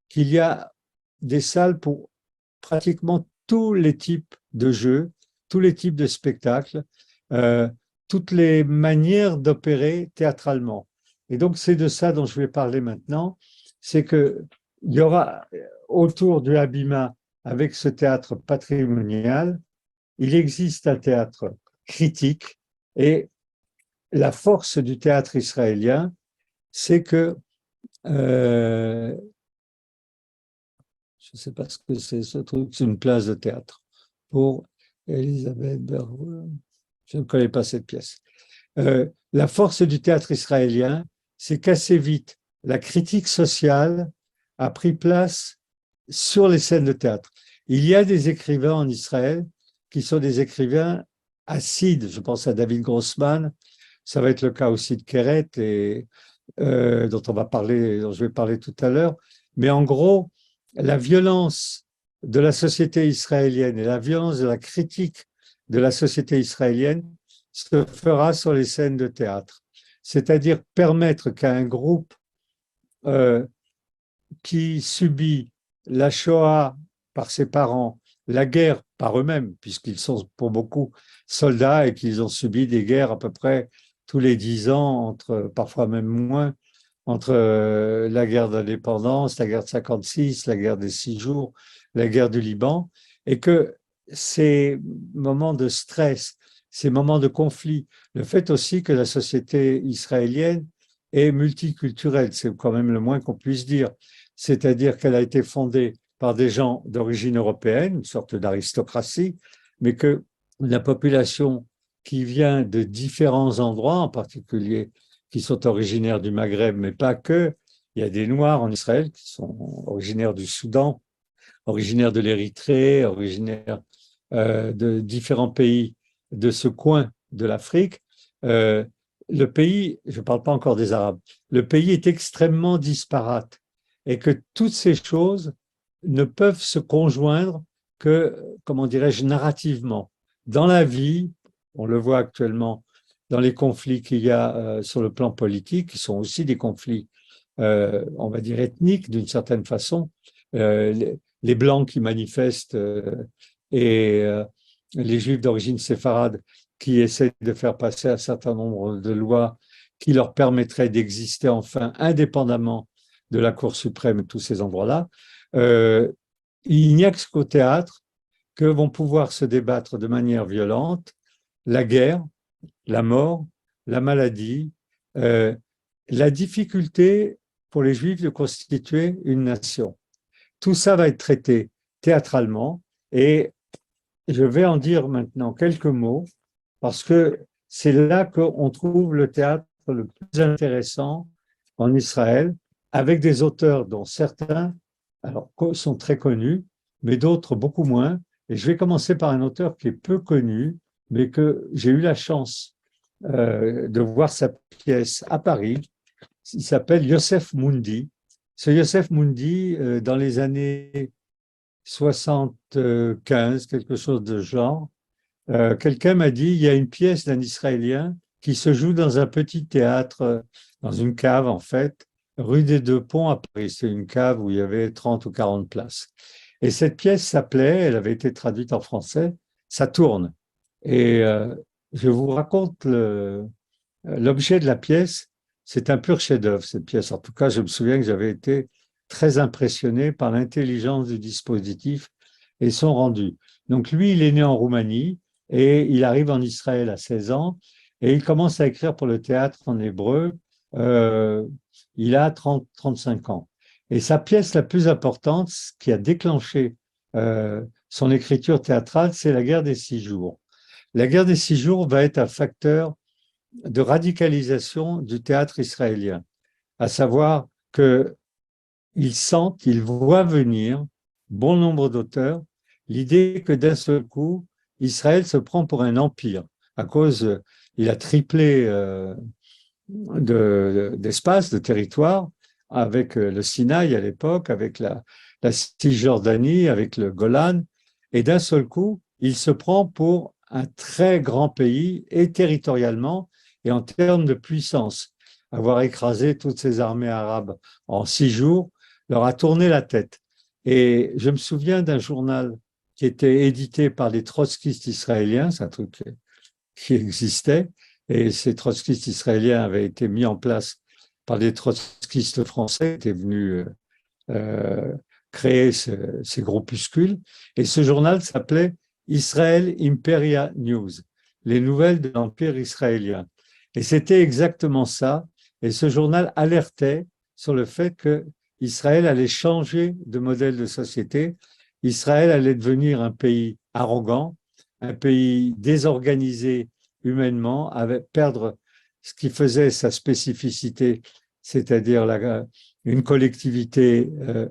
qu'il y a des salles pour pratiquement tous les types de jeux, tous les types de spectacles, euh, toutes les manières d'opérer théâtralement. Et donc, c'est de ça dont je vais parler maintenant. C'est qu'il y aura autour du Habima, avec ce théâtre patrimonial, il existe un théâtre critique et la force du théâtre israélien, c'est que je ne sais pas ce que c'est ce truc, c'est une place de théâtre pour Elisabeth Berger. Je ne connais pas cette pièce. La force du théâtre israélien, c'est qu'assez vite, la critique sociale a pris place sur les scènes de théâtre. Il y a des écrivains en Israël qui sont des écrivains acides. Je pense à David Grossman. Ça va être le cas aussi de Keret, dont dont je vais parler tout à l'heure. Mais en gros, la violence de la société israélienne et la violence de la critique de la société israélienne se fera sur les scènes de théâtre. C'est-à-dire permettre qu'à un groupe euh, qui subit la Shoah par ses parents, la guerre par eux-mêmes, puisqu'ils sont pour beaucoup soldats et qu'ils ont subi des guerres à peu près tous les 10 ans, parfois même moins, entre la guerre d'indépendance, la guerre de 56, la guerre des 6 jours, la guerre du Liban, et que ces moments de stress, ces moments de conflit, le fait aussi que la société israélienne est multiculturelle, c'est quand même le moins qu'on puisse dire, c'est-à-dire qu'elle a été fondée par des gens d'origine européenne, une sorte d'aristocratie, mais que la population qui vient de différents endroits, en particulier qui sont originaires du Maghreb, mais pas que. Il y a des Noirs en Israël qui sont originaires du Soudan, originaires de l'Érythrée, originaires de différents pays de ce coin de l'Afrique. Euh, le pays, je ne parle pas encore des Arabes, le pays est extrêmement disparate et que toutes ces choses ne peuvent se conjoindre que, comment dirais-je, narrativement. Dans la vie, on le voit actuellement dans les conflits qu'il y a sur le plan politique, qui sont aussi des conflits, on va dire, ethniques d'une certaine façon. Les Blancs qui manifestent et les Juifs d'origine séfarade qui essaie de faire passer un certain nombre de lois qui leur permettraient d'exister enfin indépendamment de la Cour suprême et tous ces endroits-là. Il n'y a qu'au théâtre que vont pouvoir se débattre de manière violente la guerre, la mort, la maladie, euh, la difficulté pour les Juifs de constituer une nation. Tout ça va être traité théâtralement et je vais en dire maintenant quelques mots parce que c'est là qu'on trouve le théâtre le plus intéressant en Israël, avec des auteurs dont certains alors, sont très connus, mais d'autres beaucoup moins. Et je vais commencer par un auteur qui est peu connu, mais que j'ai eu la chance de voir sa pièce à Paris. Il s'appelle Yosef Moundi. Ce Yosef Moundi, dans les années 75, quelque chose de genre, quelqu'un m'a dit, il y a une pièce d'un Israélien qui se joue dans un petit théâtre, dans une cave en fait, rue des Deux Ponts à Paris. C'est une cave où il y avait 30 ou 40 places. Et cette pièce s'appelait, elle avait été traduite en français, Ça tourne. Et je vous raconte l'objet de la pièce. C'est un pur chef-d'œuvre, cette pièce. En tout cas, je me souviens que j'avais été très impressionné par l'intelligence du dispositif et son rendu. Donc lui, il est né en Roumanie et il arrive en Israël à 16 ans et il commence à écrire pour le théâtre en hébreu. Euh, il a 35 ans. Et sa pièce la plus importante, ce qui a déclenché son écriture théâtrale, c'est la guerre des 6 jours. La guerre des 6 jours va être un facteur de radicalisation du théâtre israélien, à savoir qu'ils sentent, ils voient venir, bon nombre d'auteurs, l'idée que d'un seul coup, Israël se prend pour un empire, à cause, il a triplé d'espace, de territoire, avec le Sinaï à l'époque, avec la Cisjordanie, avec le Golan, et d'un seul coup, il se prend pour un très grand pays, et territorialement, et en termes de puissance. Avoir écrasé toutes ces armées arabes en 6 jours leur a tourné la tête. Et je me souviens d'un journal qui était édité par les trotskistes israéliens, c'est un truc qui existait, et ces trotskistes israéliens avaient été mis en place par des trotskistes français qui étaient venus euh, créer ces groupuscules. Et ce journal s'appelait Israel Imperia News, les nouvelles de l'Empire israélien. Et c'était exactement ça. Et ce journal alertait sur le fait que Israël allait changer de modèle de société. Israël allait devenir un pays arrogant, un pays désorganisé humainement, avec perdre ce qui faisait sa spécificité, c'est-à-dire une collectivité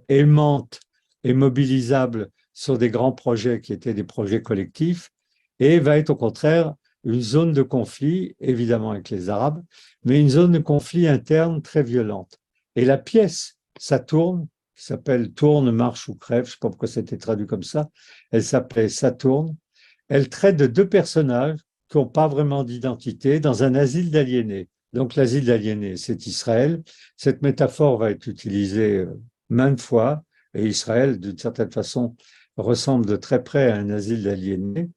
aimante et mobilisable sur des grands projets qui étaient des projets collectifs, et va être au contraire une zone de conflit, évidemment avec les Arabes, mais une zone de conflit interne très violente. Et la pièce, ça tourne, qui s'appelle Tourne, marche ou crève, je ne sais pas pourquoi c'était traduit comme ça, elle s'appelait Ça tourne. Elle traite de deux personnages qui n'ont pas vraiment d'identité dans un asile d'aliénés. Donc l'asile d'aliénés, c'est Israël. Cette métaphore va être utilisée maintes fois, et Israël, d'une certaine façon, ressemble de très près à un asile d'aliénés.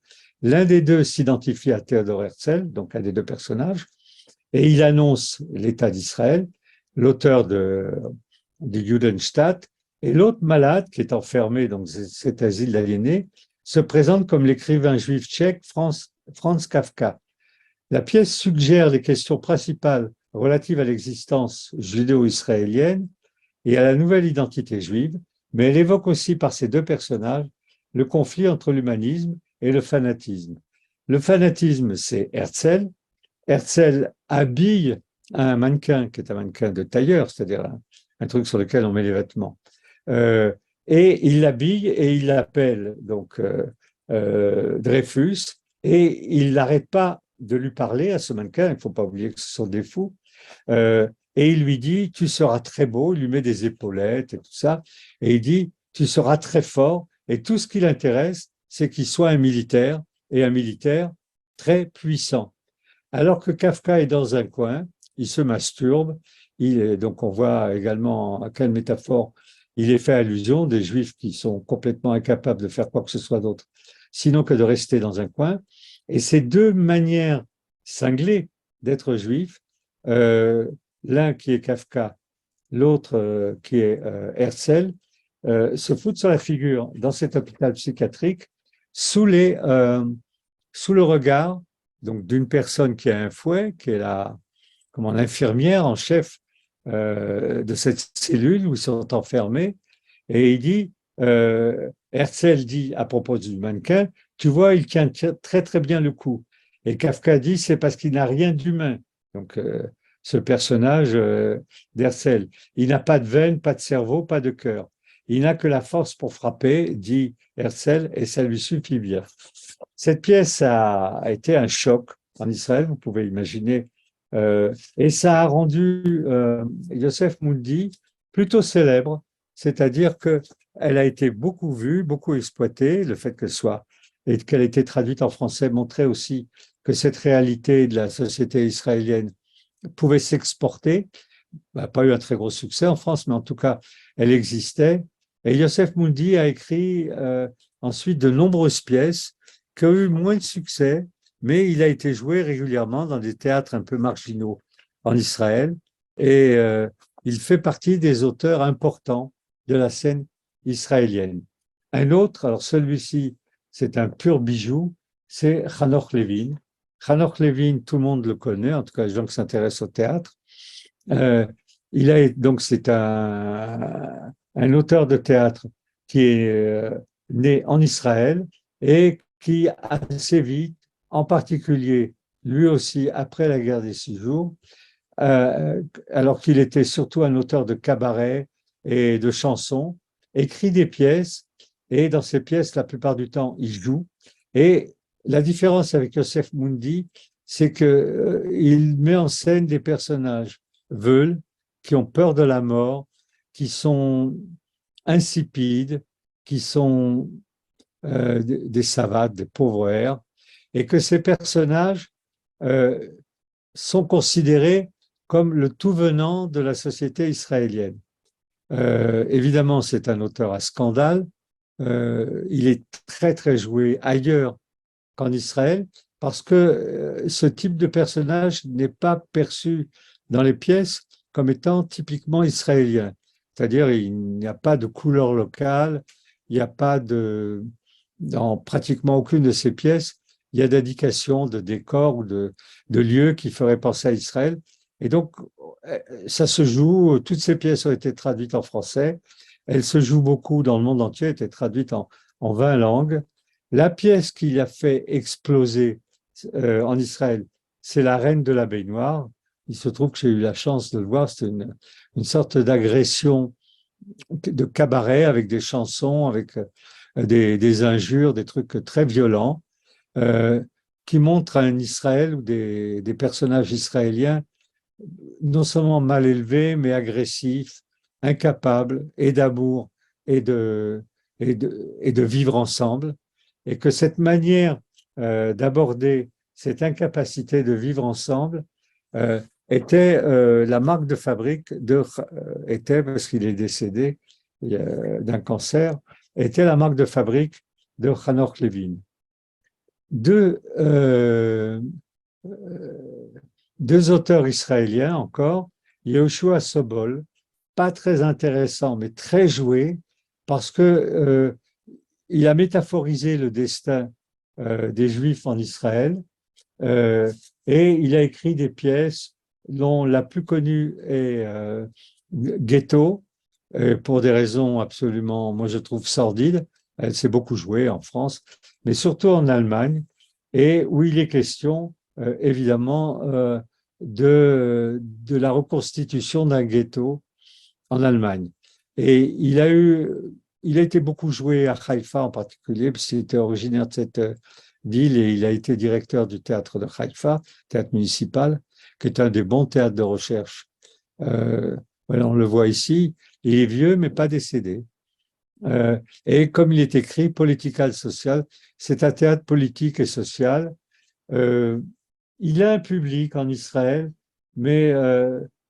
L'un des deux s'identifie à Théodore Herzl, donc un des deux personnages, et il annonce l'État d'Israël, l'auteur du Judenstaat, et l'autre malade, qui est enfermé dans cet asile d'aliénés, se présente comme l'écrivain juif tchèque Franz Kafka. La pièce suggère les questions principales relatives à l'existence judéo-israélienne et à la nouvelle identité juive, mais elle évoque aussi par ces deux personnages le conflit entre l'humanisme et le fanatisme. Le fanatisme, c'est Herzl. Herzl habille un mannequin, qui est un mannequin de tailleur, c'est-à-dire un truc sur lequel on met les vêtements. Euh, et il l'habille et il l'appelle donc Dreyfus, et il n'arrête pas de lui parler à ce mannequin, il ne faut pas oublier que ce sont des fous, et il lui dit, tu seras très beau, il lui met des épaulettes et tout ça, et il dit, tu seras très fort, et tout ce qui l'intéresse, c'est qu'il soit un militaire, et un militaire très puissant. Alors que Kafka est dans un coin, il se masturbe, donc on voit également à quelle métaphore il est fait allusion, des juifs qui sont complètement incapables de faire quoi que ce soit d'autre, sinon que de rester dans un coin. Et ces deux manières cinglées d'être juif, euh, l'un qui est Kafka, l'autre qui est Herzl, se foutent sur la figure dans cet hôpital psychiatrique sous, sous le regard donc d'une personne qui a un fouet, qui est comment, l'infirmière en chef de cette cellule où ils sont enfermés. Et il dit, Herzl dit à propos du mannequin, tu vois, il tient très très bien le coup. Et Kafka dit, c'est parce qu'il n'a rien d'humain. Donc, ce personnage d'Herzl, il n'a pas de veine, pas de cerveau, pas de cœur. Il n'a que la force pour frapper, dit Herzl, et ça lui suffit bien. Cette pièce a été un choc en Israël, vous pouvez imaginer, et ça a rendu Yosef Moundi plutôt célèbre, c'est-à-dire qu'elle a été beaucoup vue, beaucoup exploitée, le fait qu'elle soit et qu'elle ait été traduite en français montrait aussi que cette réalité de la société israélienne pouvait s'exporter. Elle n'a pas eu un très gros succès en France, mais en tout cas, elle existait. Et Yosef Moundi a écrit ensuite de nombreuses pièces qui ont eu moins de succès, mais il a été joué régulièrement dans des théâtres un peu marginaux en Israël. Et il fait partie des auteurs importants de la scène israélienne. Un autre, alors celui-ci, c'est un pur bijou, c'est Hanoch Levin. Hanoch Levin, tout le monde le connaît, en tout cas les gens qui s'intéressent au théâtre. Donc c'est un auteur de théâtre qui est né en Israël et qui assez vite, en particulier lui aussi après la guerre des 6 jours, alors qu'il était surtout un auteur de cabaret et de chansons, écrit des pièces et dans ces pièces, la plupart du temps, il joue. Et la différence avec Yosef Moundi, c'est qu'il met en scène des personnages veules, qui ont peur de la mort, qui sont insipides, qui sont des savates, des pauvres airs, et que ces personnages euh, sont considérés comme le tout venant de la société israélienne. Évidemment, c'est un auteur à scandale. Il est très, très joué ailleurs qu'en Israël, parce que ce type de personnage n'est pas perçu dans les pièces comme étant typiquement israélien. C'est-à-dire, il n'y a pas de couleur locale, il n'y a pas dans pratiquement aucune de ces pièces, il y a d'indications de décors ou de lieux qui feraient penser à Israël. Et donc, ça se joue, toutes ces pièces ont été traduites en français, elles se jouent beaucoup dans le monde entier, été traduites en 20 langues. La pièce qui a fait exploser en Israël, c'est La Reine de la baignoire. Il se trouve que j'ai eu la chance de le voir, c'est une sorte d'agression de cabaret avec des chansons, avec des injures, des trucs très violents, euh, qui montrent un Israël ou des personnages israéliens non seulement mal élevés, mais agressifs, incapables et d'amour et et de vivre ensemble, et que cette manière d'aborder cette incapacité de vivre ensemble était la marque de fabrique était, parce qu'il est décédé d'un cancer, était la marque de fabrique de Hanoch Levin. Deux, deux auteurs israéliens encore, Yehoshua Sobol, pas très intéressant, mais très joué, parce que il a métaphorisé le destin des Juifs en Israël, et il a écrit des pièces dont la plus connue est Ghetto, pour des raisons absolument, moi je trouve, sordides. Elle s'est beaucoup jouée en France, mais surtout en Allemagne, et où il est question, évidemment, de la reconstitution d'un ghetto en Allemagne. Et il a été beaucoup joué à Haïfa en particulier, parce qu'il était originaire de cette ville et il a été directeur du théâtre de Haïfa, théâtre municipal, qui est un des bons théâtres de recherche. Voilà, on le voit ici, il est vieux mais pas décédé. Et comme il est écrit, Political Social, c'est un théâtre politique et social. Euh, il a un public en Israël, mais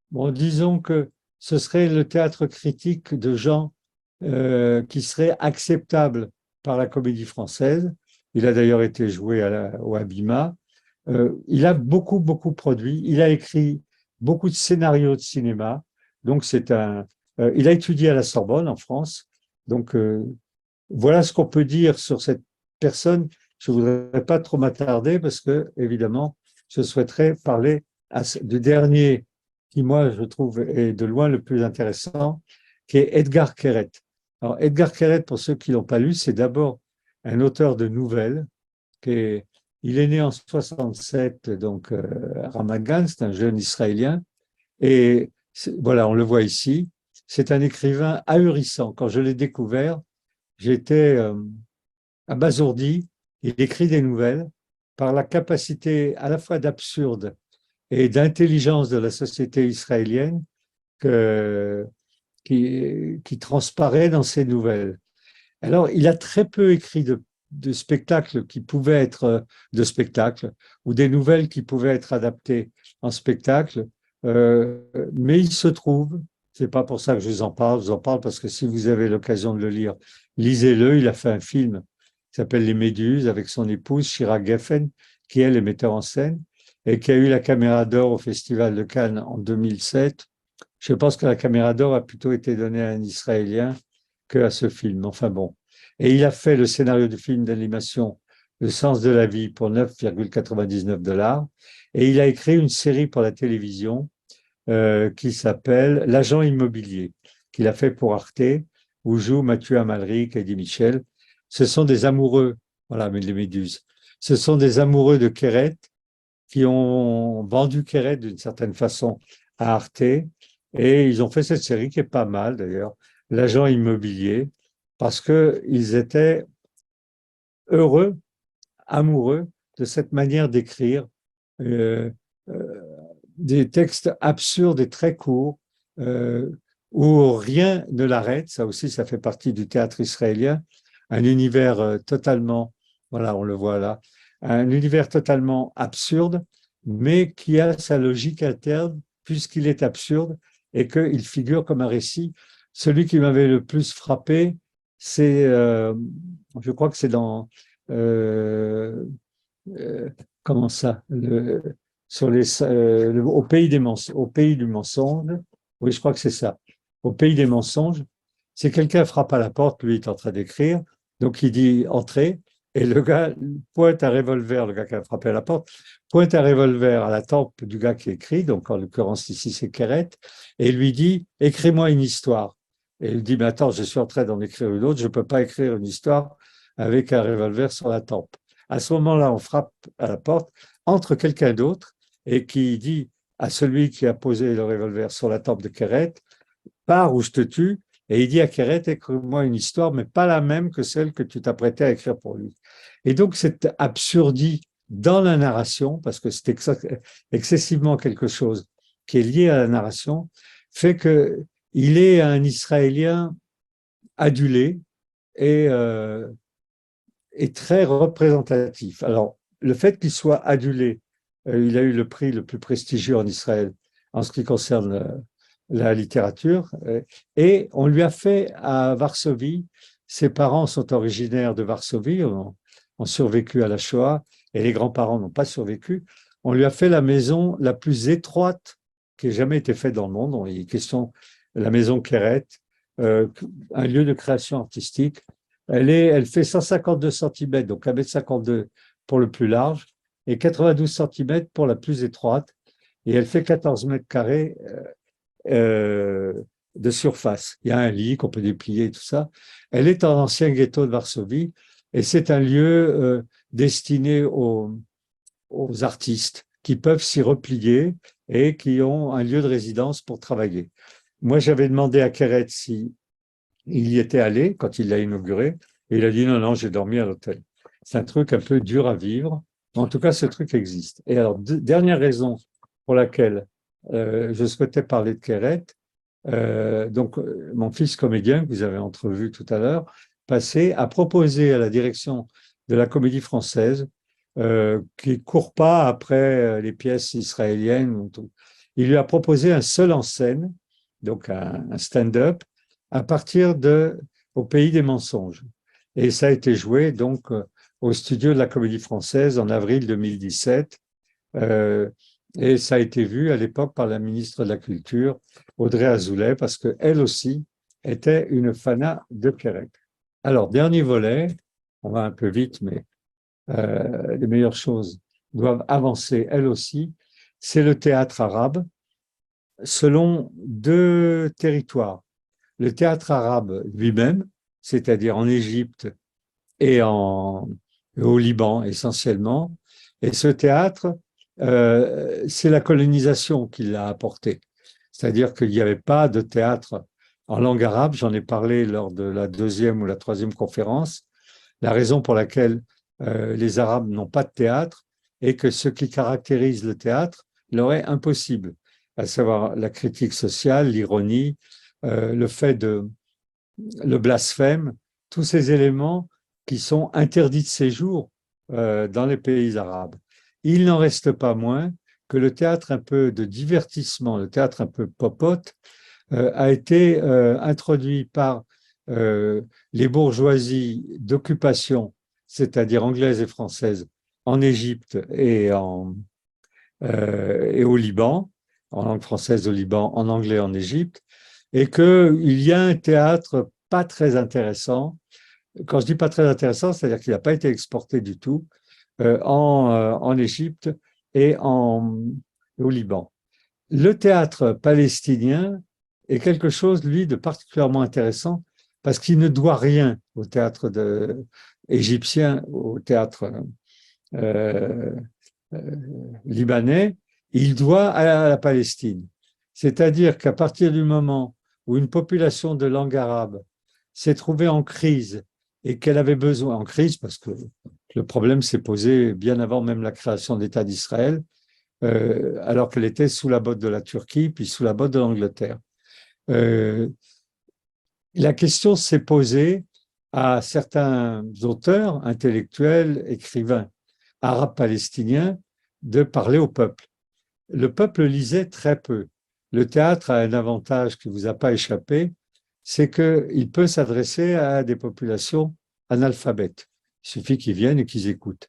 bon, disons que ce serait le théâtre critique de gens qui seraient acceptables par la comédie française, Il a d'ailleurs été joué au Abima. Il a beaucoup produit. Il a écrit beaucoup de scénarios de cinéma. Donc, il a étudié à la Sorbonne, en France. Donc, voilà ce qu'on peut dire sur cette personne. Je ne voudrais pas trop m'attarder parce que, évidemment, je souhaiterais parler du dernier qui, moi, je trouve est de loin le plus intéressant, qui est Edgar Keret. Alors, Edgar Keret, pour ceux qui l'ont pas lu, c'est d'abord un auteur de nouvelles. Il est né en 67, donc à Ramat Gan, c'est un jeune Israélien. Et voilà, on le voit ici. C'est un écrivain ahurissant. Quand je l'ai découvert, j'étais abasourdi. Il écrit des nouvelles par la capacité à la fois d'absurde et d'intelligence de la société israélienne que, qui transparaît dans ses nouvelles. Alors, il a très peu écrit de spectacles qui pouvaient être de spectacles ou des nouvelles qui pouvaient être adaptées en spectacle, mais il se trouve, c'est pas pour ça que je vous en parle parce que si vous avez l'occasion de le lire, lisez-le. Il a fait un film qui s'appelle Les Méduses avec son épouse Shira Geffen, qui elle est metteur en scène et qui a eu la Caméra d'Or au Festival de Cannes en 2007. Je pense que la Caméra d'Or a plutôt été donnée à un Israélien qu'à ce film. Enfin bon. Et il a fait le scénario du film d'animation Le sens de la vie pour 9,99 $. Et il a écrit une série pour la télévision qui s'appelle L'agent immobilier, qu'il a fait pour Arte, où jouent Mathieu Amalric et Eddie Michel. Ce sont des amoureux, voilà, mais les Méduses. Ce sont des amoureux de Keret qui ont vendu Keret d'une certaine façon à Arte. Et ils ont fait cette série qui est pas mal d'ailleurs, L'agent immobilier, parce qu'ils étaient heureux, amoureux de cette manière d'écrire euh, euh, des textes absurdes et très courts, euh, où rien ne l'arrête. Ça aussi, ça fait partie du théâtre israélien, un univers totalement, voilà, on le voit là, un univers totalement absurde, mais qui a sa logique interne, puisqu'il est absurde et qu'il figure comme un récit. Celui qui m'avait le plus frappé, c'est, je crois que c'est dans euh, euh, comment ça, sur au pays du mensonge. Oui, je crois que c'est ça. Au pays des mensonges, c'est quelqu'un frappe à la porte, lui est en train d'écrire, donc il dit entrez, et le gars pointe un revolver, le gars qui a frappé à la porte, pointe un revolver à la tempe du gars qui écrit, donc en l'occurrence ici c'est Keret, et lui dit écris-moi une histoire. Et il dit mais attends, je suis en train d'en écrire une autre, je ne peux pas écrire une histoire avec un revolver sur la tempe. À ce moment-là, on frappe à la porte, entre quelqu'un d'autre et qui dit à celui qui a posé le revolver sur la tempe de Keret, pars ou je te tue. Et il dit à Keret, écris-moi une histoire, mais pas la même que celle que tu t'apprêtais à écrire pour lui. Et donc, cette absurdie dans la narration, parce que c'est excessivement quelque chose qui est lié à la narration, fait qu'il est un Israélien adulé et est très représentatif. Alors, le fait qu'il soit adulé, il a eu le prix le plus prestigieux en Israël en ce qui concerne la littérature, et on lui a fait à Varsovie, ses parents sont originaires de Varsovie, ont survécu à la Shoah, et les grands-parents n'ont pas survécu, on lui a fait la maison la plus étroite qui ait jamais été faite dans le monde. Il est question de la maison Keret, un lieu de création artistique. Elle fait 152 cm, donc 1,52 m pour le plus large et 92 cm pour la plus étroite. Et elle fait 14 mètres carrés de surface. Il y a un lit qu'on peut déplier et tout ça. Elle est en ancien ghetto de Varsovie et c'est un lieu destiné aux artistes qui peuvent s'y replier et qui ont un lieu de résidence pour travailler. Moi, j'avais demandé à Keret si il y était allé quand il l'a inauguré et il a dit non, non, j'ai dormi à l'hôtel. C'est un truc un peu dur à vivre. En tout cas, ce truc existe. Et alors, dernière raison pour laquelle je souhaitais parler de Keret, donc mon fils comédien que vous avez entrevu tout à l'heure, passé, a proposé à la direction de la Comédie Française, qui ne court pas après les pièces israéliennes, il lui a proposé un seul en scène, donc un stand-up, à partir de Au pays des mensonges. Et ça a été joué donc au studio de la Comédie Française en avril 2017. Et ça a été vu à l'époque par la ministre de la Culture, Audrey Azoulay, parce qu'elle aussi était une fanat de Perec. Alors, dernier volet, on va un peu vite, mais les meilleures choses doivent avancer elles aussi, c'est le théâtre arabe selon deux territoires. Le théâtre arabe lui-même, c'est-à-dire en Égypte et au Liban essentiellement, et ce théâtre, c'est la colonisation qui l'a apporté. C'est-à-dire qu'il n'y avait pas de théâtre en langue arabe, j'en ai parlé lors de la deuxième ou la troisième conférence. La raison pour laquelle les Arabes n'ont pas de théâtre est que ce qui caractérise le théâtre leur est impossible, à savoir la critique sociale, l'ironie, le fait de le blasphème, tous ces éléments qui sont interdits de séjour dans les pays arabes. Il n'en reste pas moins que le théâtre un peu de divertissement, le théâtre un peu popote, a été introduit par les bourgeoisies d'occupation, c'est-à-dire anglaises et françaises, en Égypte et au Liban, en langue française au Liban, en anglais en Égypte, et qu'il y a un théâtre pas très intéressant. Quand je dis pas très intéressant, c'est-à-dire qu'il n'a pas été exporté du tout en Égypte et au Liban. Le théâtre palestinien est quelque chose, lui, de particulièrement intéressant parce qu'il ne doit rien au théâtre égyptien, au théâtre euh, euh, libanais, il doit à la Palestine. C'est-à-dire qu'à partir du moment où une population de langue arabe s'est trouvée en crise et qu'elle avait besoin, en crise parce que le problème s'est posé bien avant même la création de l'État d'Israël, alors qu'elle était sous la botte de la Turquie, puis sous la botte de l'Angleterre. La question s'est posée à certains auteurs, intellectuels, écrivains arabes palestiniens de parler au peuple. Le peuple lisait très peu. Le théâtre a un avantage qui ne vous a pas échappé, c'est qu'il peut s'adresser à des populations analphabètes. Il suffit qu'ils viennent et qu'ils écoutent.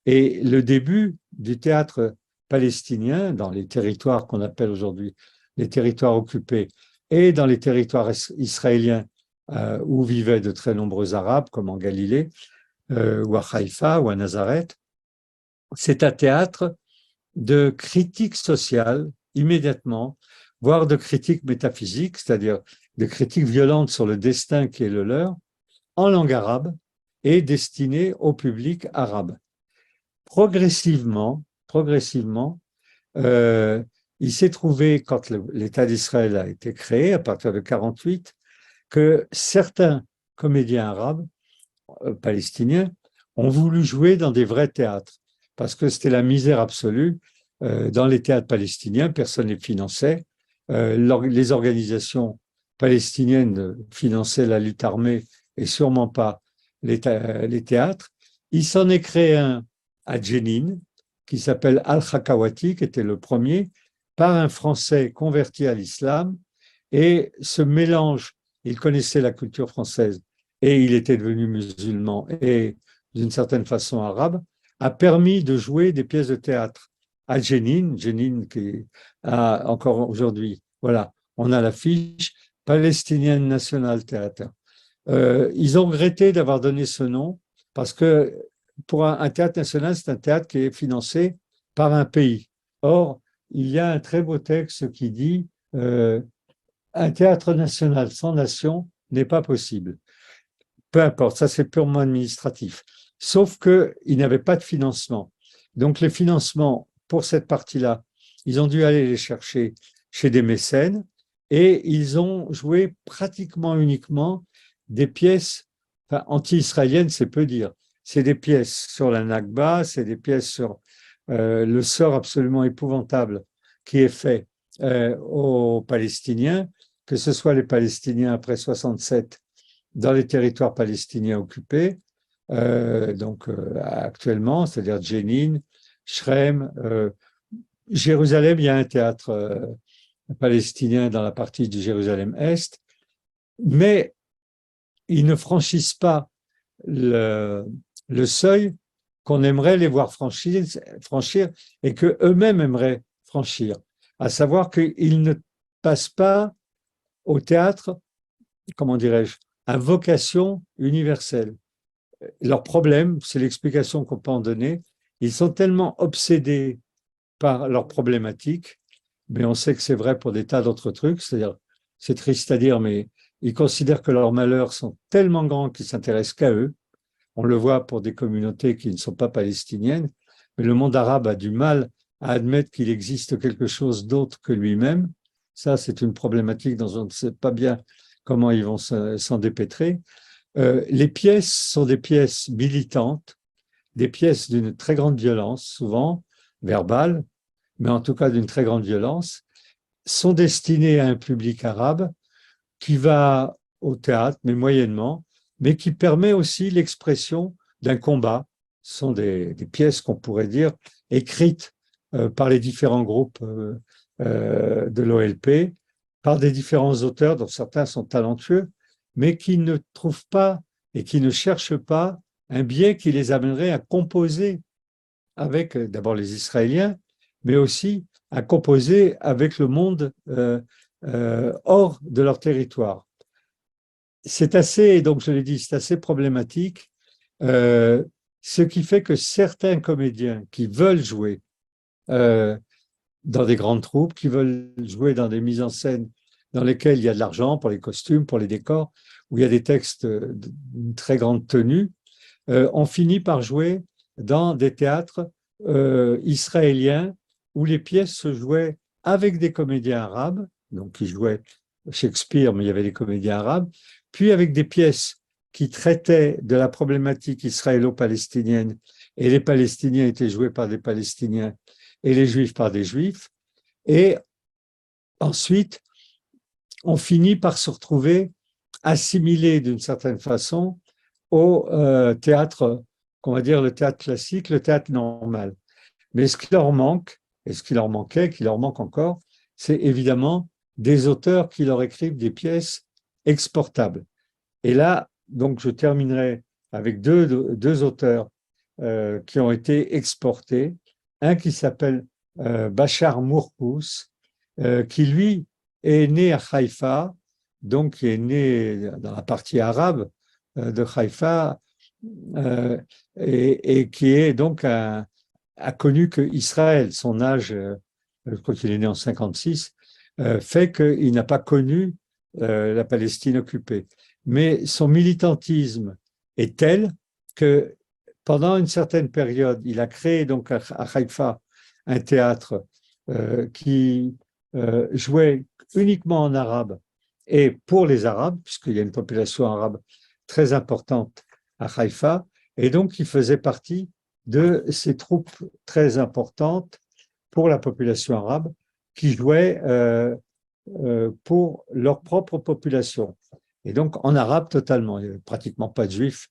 Et le début du théâtre palestinien, dans les territoires qu'on appelle aujourd'hui les territoires occupés, et dans les territoires israéliens où vivaient de très nombreux Arabes, comme en Galilée, ou à Haïfa, ou à Nazareth, c'est un théâtre de critique sociale immédiatement, voire de critique métaphysique, c'est-à-dire de critique violente sur le destin qui est le leur, en langue arabe et destinée au public arabe. Progressivement, il s'est trouvé, quand l'État d'Israël a été créé, à partir de 1948, que certains comédiens arabes, palestiniens, ont voulu jouer dans des vrais théâtres, parce que c'était la misère absolue. Dans les théâtres palestiniens, personne ne les finançait. Les organisations palestiniennes finançaient la lutte armée et sûrement pas les théâtres. Il s'en est créé un à Jenin, qui s'appelle Al-Khakawati, qui était le premier, par un Français converti à l'islam. Et ce mélange, il connaissait la culture française et il était devenu musulman et d'une certaine façon arabe, a permis de jouer des pièces de théâtre à Jenin qui a encore aujourd'hui, voilà, on a l'affiche Palestinian National Theatre. Ils ont regretté d'avoir donné ce nom parce que pour un théâtre national, c'est un théâtre qui est financé par un pays. Or, il y a un très beau texte qui dit un théâtre national sans nation n'est pas possible. Peu importe, ça c'est purement administratif. Sauf qu'ils n'avaient pas de financement. Donc les financements pour cette partie-là, ils ont dû aller les chercher chez des mécènes et ils ont joué pratiquement uniquement des pièces anti-israéliennes, c'est peu dire. C'est des pièces sur la Nakba, c'est des pièces sur le sort absolument épouvantable qui est fait aux Palestiniens, que ce soit les Palestiniens après 67 dans les territoires palestiniens occupés, actuellement, c'est-à-dire Jenin, Shrem, Jérusalem, il y a un théâtre palestinien dans la partie du Jérusalem-Est, mais ils ne franchissent pas le seuil qu'on aimerait les voir franchir et qu'eux-mêmes aimeraient franchir, à savoir qu'ils ne passent pas au théâtre, comment dirais-je, à vocation universelle. Leur problème, c'est l'explication qu'on peut en donner, ils sont tellement obsédés par leurs problématiques, mais on sait que c'est vrai pour des tas d'autres trucs, c'est-à-dire, c'est triste à dire, mais ils considèrent que leurs malheurs sont tellement grands qu'ils s'intéressent qu'à eux. On le voit pour des communautés qui ne sont pas palestiniennes, mais le monde arabe a du mal à admettre qu'il existe quelque chose d'autre que lui-même. Ça, c'est une problématique dont on ne sait pas bien comment ils vont s'en dépêtrer. Les pièces sont des pièces militantes, des pièces d'une très grande violence, souvent verbale, mais en tout cas d'une très grande violence, sont destinées à un public arabe qui va au théâtre, mais moyennement, mais qui permet aussi l'expression d'un combat. Ce sont des pièces qu'on pourrait dire écrites par les différents groupes de l'OLP, par des différents auteurs, dont certains sont talentueux, mais qui ne trouvent pas et qui ne cherchent pas un biais qui les amènerait à composer avec d'abord les Israéliens, mais aussi à composer avec le monde hors de leur territoire. C'est assez, donc je l'ai dit, c'est assez problématique, ce qui fait que certains comédiens qui veulent jouer euh, dans des grandes troupes, qui veulent jouer dans des mises en scène dans lesquelles il y a de l'argent pour les costumes, pour les décors, où il y a des textes d'une très grande tenue, on finit par jouer dans des théâtres israéliens où les pièces se jouaient avec des comédiens arabes, donc qui jouaient Shakespeare, mais il y avait des comédiens arabes, puis avec des pièces qui traitaient de la problématique israélo-palestinienne, et les Palestiniens étaient joués par des Palestiniens et les Juifs par des Juifs. Et ensuite, on finit par se retrouver assimilés d'une certaine façon au théâtre, qu'on va dire le théâtre classique, le théâtre normal. Mais ce qui leur manque, et ce qui leur manquait, qui leur manque encore, c'est évidemment des auteurs qui leur écrivent des pièces exportables. Et là, donc, je terminerai avec deux auteurs qui ont été exportés. Un qui s'appelle Bachar Mourkous, qui lui est né à Haïfa, donc qui est né dans la partie arabe de Haïfa, et qui est donc a connu que Israël, son âge, je crois qu'il est né en 56, fait qu'il n'a pas connu la Palestine occupée. Mais son militantisme est tel que pendant une certaine période, il a créé donc à Haïfa un théâtre qui jouait uniquement en arabe et pour les Arabes, puisqu'il y a une population arabe très importante à Haïfa, et donc il faisait partie de ces troupes très importantes pour la population arabe qui jouaient pour leur propre population. Et donc en arabe totalement, il n'y avait pratiquement pas de juifs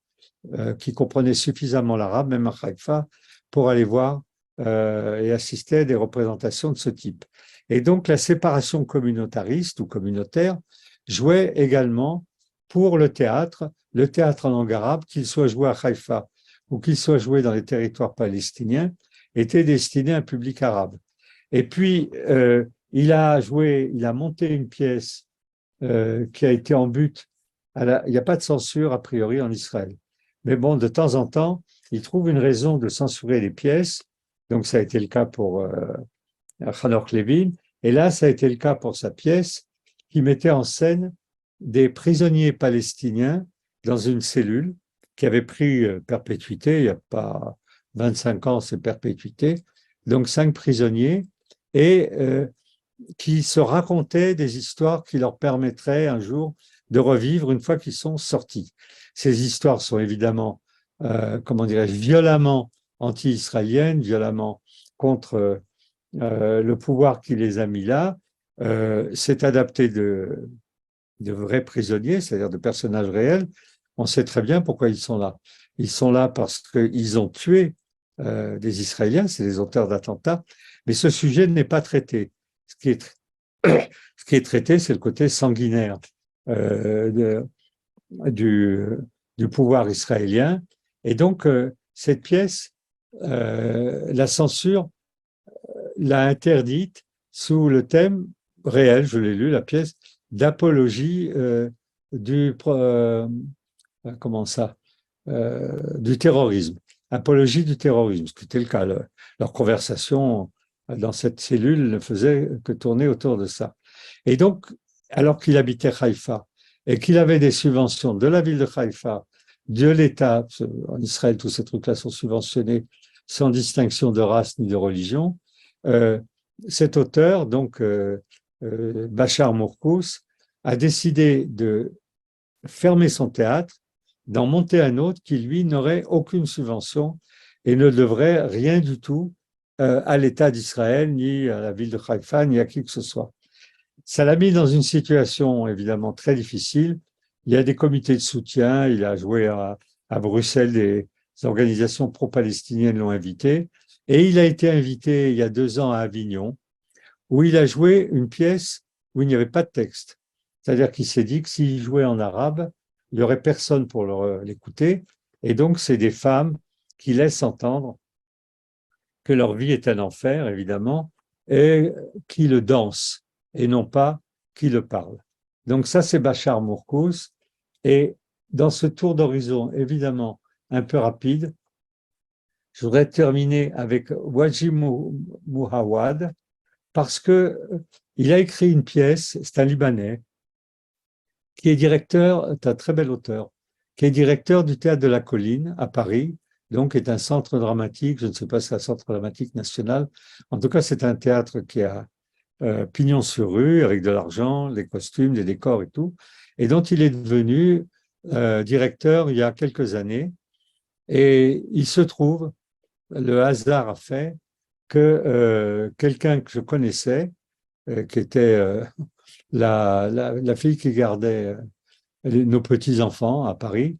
qui comprenaient suffisamment l'arabe, même à Haïfa, pour aller voir et assister à des représentations de ce type. Et donc la séparation communautariste ou communautaire jouait également pour le théâtre en langue arabe, qu'il soit joué à Haïfa ou qu'il soit joué dans les territoires palestiniens, était destiné à un public arabe. Et puis, il a monté une pièce qui a été en but. Il n'y a pas de censure a priori en Israël. Mais bon, de temps en temps, il trouve une raison de censurer les pièces. Donc, ça a été le cas pour Hanor Levin. Et là, ça a été le cas pour sa pièce qui mettait en scène des prisonniers palestiniens dans une cellule qui avait pris perpétuité, il n'y a pas 25 ans, c'est perpétuité, donc 5 prisonniers, et qui se racontaient des histoires qui leur permettraient un jour de revivre une fois qu'ils sont sortis. Ces histoires sont évidemment, comment dirais-je, violemment anti-israéliennes, violemment contre le pouvoir qui les a mis là. C'est adapté de vrais prisonniers, c'est-à-dire de personnages réels. On sait très bien pourquoi ils sont là. Ils sont là parce qu'ils ont tué des Israéliens, c'est les auteurs d'attentats, mais ce sujet n'est pas traité. Ce qui est traité, c'est le côté sanguinaire du pouvoir israélien. Et donc, cette pièce la censure l'a interdite sous le thème réel, je l'ai lu, la pièce, d'apologie du, comment ça, du terrorisme, apologie du terrorisme, ce qui était le cas. Leur conversation dans cette cellule ne faisait que tourner autour de ça. Et donc, alors qu'il habitait Haïfa et qu'il avait des subventions de la ville de Haïfa, de l'État, en Israël, tous ces trucs-là sont subventionnés sans distinction de race ni de religion, euh, cet auteur, donc Bachar Mourkous, a décidé de fermer son théâtre, d'en monter un autre qui, lui, n'aurait aucune subvention et ne devrait rien du tout à l'État d'Israël, ni à la ville de Haïfa, ni à qui que ce soit. Ça l'a mis dans une situation évidemment très difficile. Il y a des comités de soutien, il a joué à Bruxelles, des organisations pro-palestiniennes l'ont invité, et il a été invité il y a 2 ans à Avignon, où il a joué une pièce où il n'y avait pas de texte. C'est-à-dire qu'il s'est dit que s'il jouait en arabe, il n'y aurait personne pour l'écouter. Et donc, c'est des femmes qui laissent entendre que leur vie est un enfer, évidemment, et qui le dansent, et non pas qui le parlent. Donc ça, c'est Bachar Mourkous. Et dans ce tour d'horizon, évidemment, un peu rapide, je voudrais terminer avec Waji Mouawad, parce que il a écrit une pièce, c'est un Libanais, qui est directeur, c'est un très bel auteur, qui est directeur du Théâtre de la Colline à Paris, donc est un centre dramatique, je ne sais pas si c'est un centre dramatique national, en tout cas c'est un théâtre qui a pignon sur rue, avec de l'argent, les costumes, des décors et tout, et dont il est devenu directeur il y a quelques années, et il se trouve, le hasard a fait que quelqu'un que je connaissais, qui était la fille qui gardait nos petits-enfants à Paris,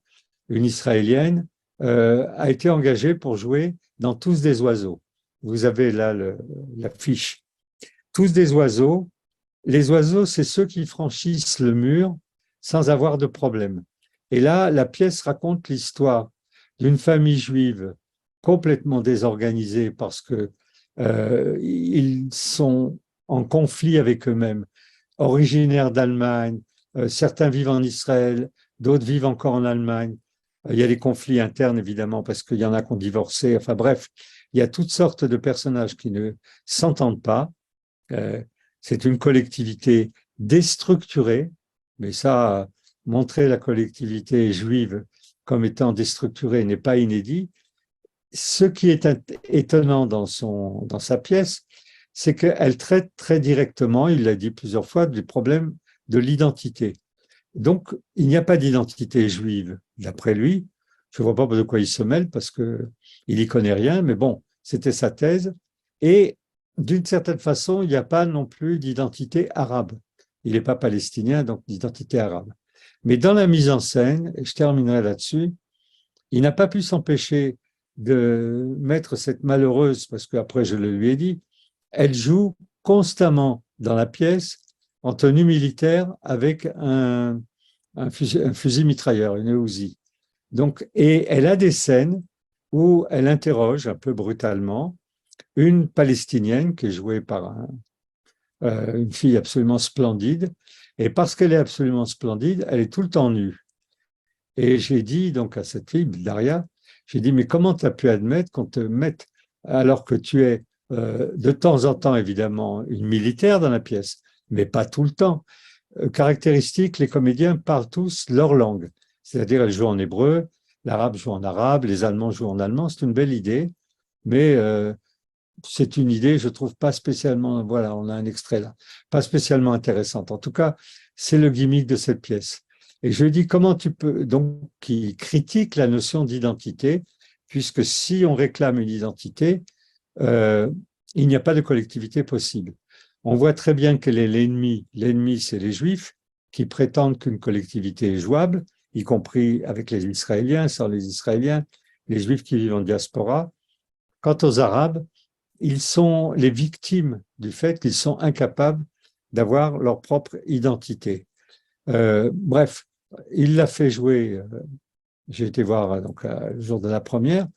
une Israélienne, a été engagée pour jouer dans Tous des oiseaux. Vous avez là la fiche. Tous des oiseaux. Les oiseaux, c'est ceux qui franchissent le mur sans avoir de problème. Et là, la pièce raconte l'histoire d'une famille juive complètement désorganisée parce que ils sont en conflit avec eux-mêmes, originaires d'Allemagne, certains vivent en Israël, d'autres vivent encore en Allemagne. Il y a des conflits internes, évidemment, parce qu'il y en a qui ont divorcé. Enfin bref, il y a toutes sortes de personnages qui ne s'entendent pas. C'est une collectivité déstructurée, mais ça, montrer la collectivité juive comme étant déstructurée n'est pas inédit. Ce qui est étonnant dans sa pièce, c'est qu'elle traite très directement, il l'a dit plusieurs fois, du problème de l'identité. Donc, il n'y a pas d'identité juive, d'après lui. Je ne vois pas de quoi il se mêle parce qu'il n'y connaît rien, mais bon, c'était sa thèse. Et d'une certaine façon, il n'y a pas non plus d'identité arabe. Il n'est pas palestinien, donc d'identité arabe. Mais dans la mise en scène, et je terminerai là-dessus, il n'a pas pu s'empêcher de mettre cette malheureuse, parce qu'après je le lui ai dit, elle joue constamment dans la pièce en tenue militaire avec un fusil mitrailleur, une Uzi. Donc, et elle a des scènes où elle interroge un peu brutalement une Palestinienne qui est jouée par une fille absolument splendide. Et parce qu'elle est absolument splendide, elle est tout le temps nue. Et j'ai dit donc à cette fille, Daria, j'ai dit, mais comment tu as pu admettre qu'on te mette, alors que tu es de temps en temps, évidemment, une militaire dans la pièce, mais pas tout le temps. Caractéristique, les comédiens parlent tous leur langue. C'est-à-dire, elles jouent en hébreu, l'arabe joue en arabe, les Allemands jouent en allemand. C'est une belle idée, mais c'est une idée, je trouve, pas spécialement, voilà, on a un extrait là, pas spécialement intéressante. En tout cas, c'est le gimmick de cette pièce. Et je dis, comment tu peux, donc, qui critique la notion d'identité, puisque si on réclame une identité, euh, il n'y a pas de collectivité possible. On voit très bien quel est l'ennemi. L'ennemi, c'est les Juifs qui prétendent qu'une collectivité est jouable, y compris avec les Israéliens, sans les Israéliens, les Juifs qui vivent en diaspora. Quant aux Arabes, ils sont les victimes du fait qu'ils sont incapables d'avoir leur propre identité. Bref, il l'a fait jouer, j'ai été voir donc, le jour de la première,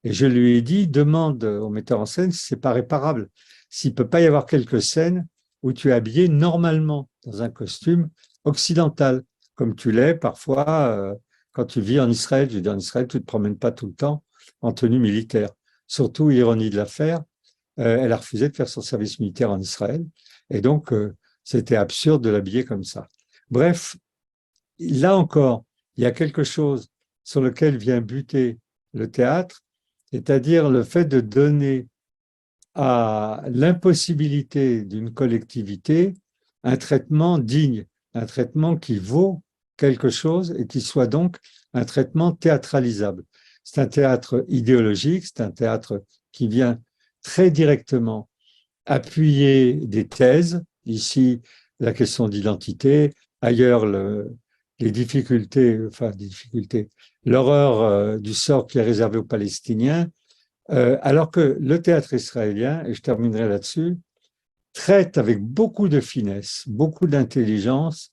Et je lui ai dit, demande au metteur en scène si c'est pas réparable, s'il peut pas y avoir quelques scènes où tu es habillé normalement dans un costume occidental, comme tu l'es parfois quand tu vis en Israël. Je dis en Israël, tu ne te promènes pas tout le temps en tenue militaire. Surtout, ironie de l'affaire, elle a refusé de faire son service militaire en Israël. Et donc, c'était absurde de l'habiller comme ça. Bref, là encore, il y a quelque chose sur lequel vient buter le théâtre, c'est-à-dire le fait de donner à l'impossibilité d'une collectivité un traitement digne, un traitement qui vaut quelque chose et qui soit donc un traitement théâtralisable. C'est un théâtre idéologique, c'est un théâtre qui vient très directement appuyer des thèses, ici la question d'identité, ailleurs les difficultés, l'horreur du sort qui est réservé aux Palestiniens, alors que le théâtre israélien, et je terminerai là-dessus, traite avec beaucoup de finesse, beaucoup d'intelligence,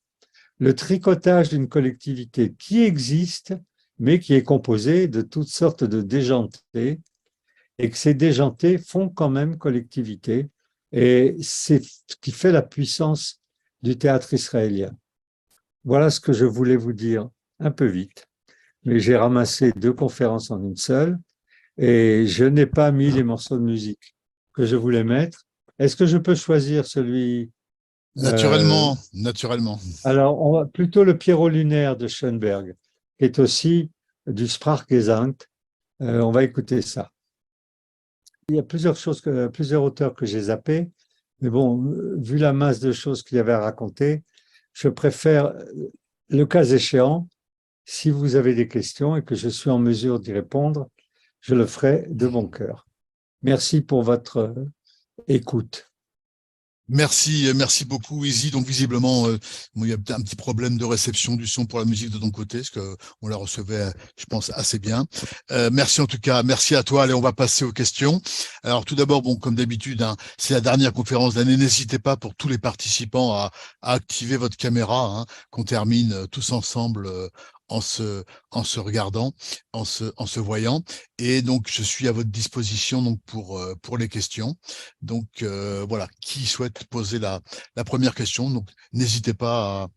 le tricotage d'une collectivité qui existe, mais qui est composée de toutes sortes de déjantés, et que ces déjantés font quand même collectivité, et c'est ce qui fait la puissance du théâtre israélien. Voilà ce que je voulais vous dire un peu vite, mais j'ai ramassé 2 conférences en une seule, et je n'ai pas mis les morceaux de musique que je voulais mettre. Est-ce que je peux choisir celui Naturellement, naturellement. alors, on va plutôt le Pierrot lunaire de Schoenberg, qui est aussi du Sprachgesang. On va écouter ça. Il y a plusieurs auteurs que j'ai zappés, mais bon, vu la masse de choses qu'il y avait à raconter, je préfère, le cas échéant, si vous avez des questions et que je suis en mesure d'y répondre, je le ferai de bon cœur. Merci pour votre écoute. Merci, merci beaucoup, Easy. Donc visiblement, il y a un petit problème de réception du son pour la musique de ton côté, parce que on la recevait, je pense, assez bien. Merci en tout cas, merci à toi. Allez, on va passer aux questions. Alors tout d'abord, bon, comme d'habitude, hein, c'est la dernière conférence d'année. N'hésitez pas pour tous les participants à activer votre caméra, hein, qu'on termine tous ensemble en se regardant, en se voyant. Et donc, je suis à votre disposition donc pour les questions. Donc voilà, qui souhaite poser la première question, donc n'hésitez pas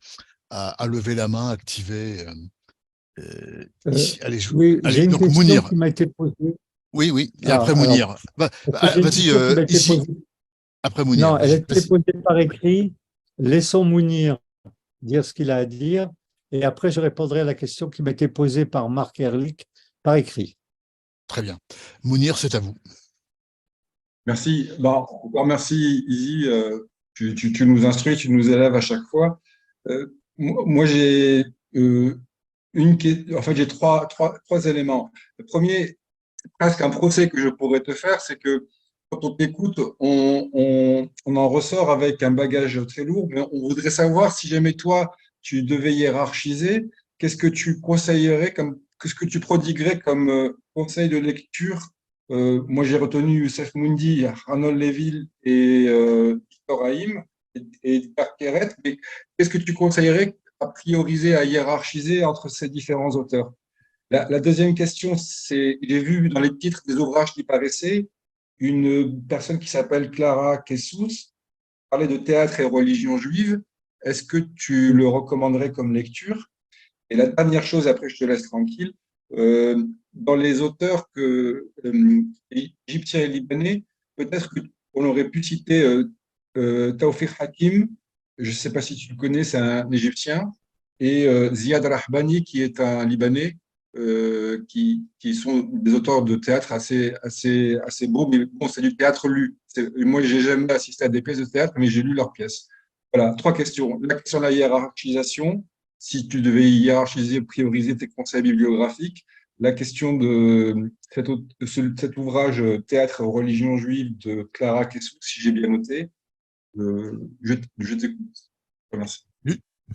à lever la main, activer ici. Allez, Oui, j'ai allez, une donc question Mounir. qui m'a été posée. Oui, oui, et Ah, après alors, Mounir. parce que j'ai une Vas-y, question qui m'a été ici, posée. après Mounir. Non, elle a Vas-y, été vas-y. posée par écrit. Laissons Mounir dire ce qu'il a à dire. Et après, je répondrai à la question qui m'a été posée par Marc Erlich par écrit. Très bien. Mounir, c'est à vous. Merci. Bon, encore merci, Izzy. Tu nous instruis, tu nous élèves à chaque fois. Moi, j'ai en fait, j'ai trois éléments. Le premier, presque un procès que je pourrais te faire, c'est que quand on t'écoute, on en ressort avec un bagage très lourd, mais on voudrait savoir si jamais toi, tu devais hiérarchiser, qu'est-ce que tu prodiguerais comme conseil de lecture? Moi, j'ai retenu Youssef Moundi, Arnold Leville et Victor Haïm et Edgar Keret, mais qu'est-ce que tu conseillerais à prioriser, à hiérarchiser entre ces différents auteurs? La deuxième question, c'est, j'ai vu dans les titres des ouvrages qui paraissaient, une personne qui s'appelle Clara Kessous parler de théâtre et religion juive. Est-ce que tu le recommanderais comme lecture? Et la dernière chose, après je te laisse tranquille, dans les auteurs égyptiens et libanais, peut-être qu'on aurait pu citer Tawfiq Hakim, je ne sais pas si tu le connais, c'est un Égyptien, et Ziad Rahbani, qui est un Libanais, qui sont des auteurs de théâtre assez beaux, mais bon, c'est du théâtre lu. Moi, j'ai jamais assisté à des pièces de théâtre, mais j'ai lu leurs pièces. Voilà, trois questions. La question de la hiérarchisation, si tu devais hiérarchiser, prioriser tes conseils bibliographiques, la question de cet ouvrage Théâtre et religion juive de Clara Kessou, si j'ai bien noté, je t'écoute. Merci.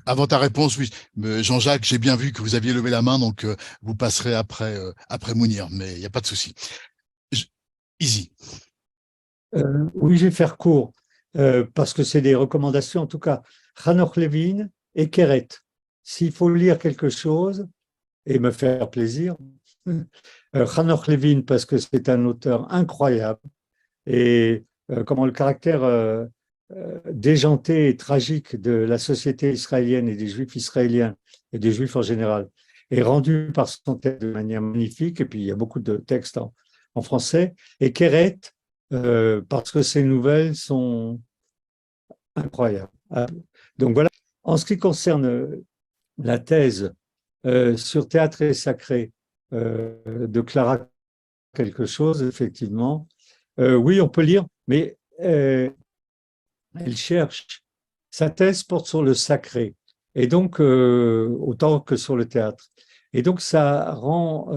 Avant ta réponse, oui, Jean-Jacques, j'ai bien vu que vous aviez levé la main, donc vous passerez après Mounir, mais il n'y a pas de souci. Easy. Oui, je vais faire court, parce que c'est des recommandations. En tout cas, Hanoch Levin et Keret. S'il faut lire quelque chose et me faire plaisir, Hanoch Levin, parce que c'est un auteur incroyable, et comment le caractère déjanté et tragique de la société israélienne et des juifs israéliens et des juifs en général est rendu par son texte de manière magnifique. Et puis il y a beaucoup de textes en français. Et Keret, parce que ses nouvelles sont incroyables. Donc voilà. En ce qui concerne la thèse sur théâtre et sacré de Clara quelque chose, effectivement. Oui, on peut lire, mais elle cherche, sa thèse porte sur le sacré, et donc autant que sur le théâtre. Et donc ça rend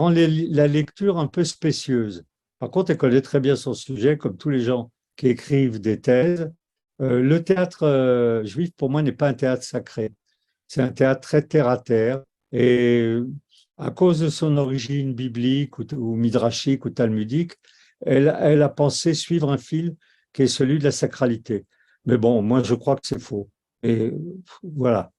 la lecture un peu spécieuse. Par contre, elle connaît très bien son sujet, comme tous les gens qui écrivent des thèses. Le théâtre juif, pour moi, n'est pas un théâtre sacré. C'est un théâtre très terre à terre, et à cause de son origine biblique ou midrashique ou talmudique, elle a pensé suivre un fil qui est celui de la sacralité. Mais bon, moi, je crois que c'est faux. Et voilà.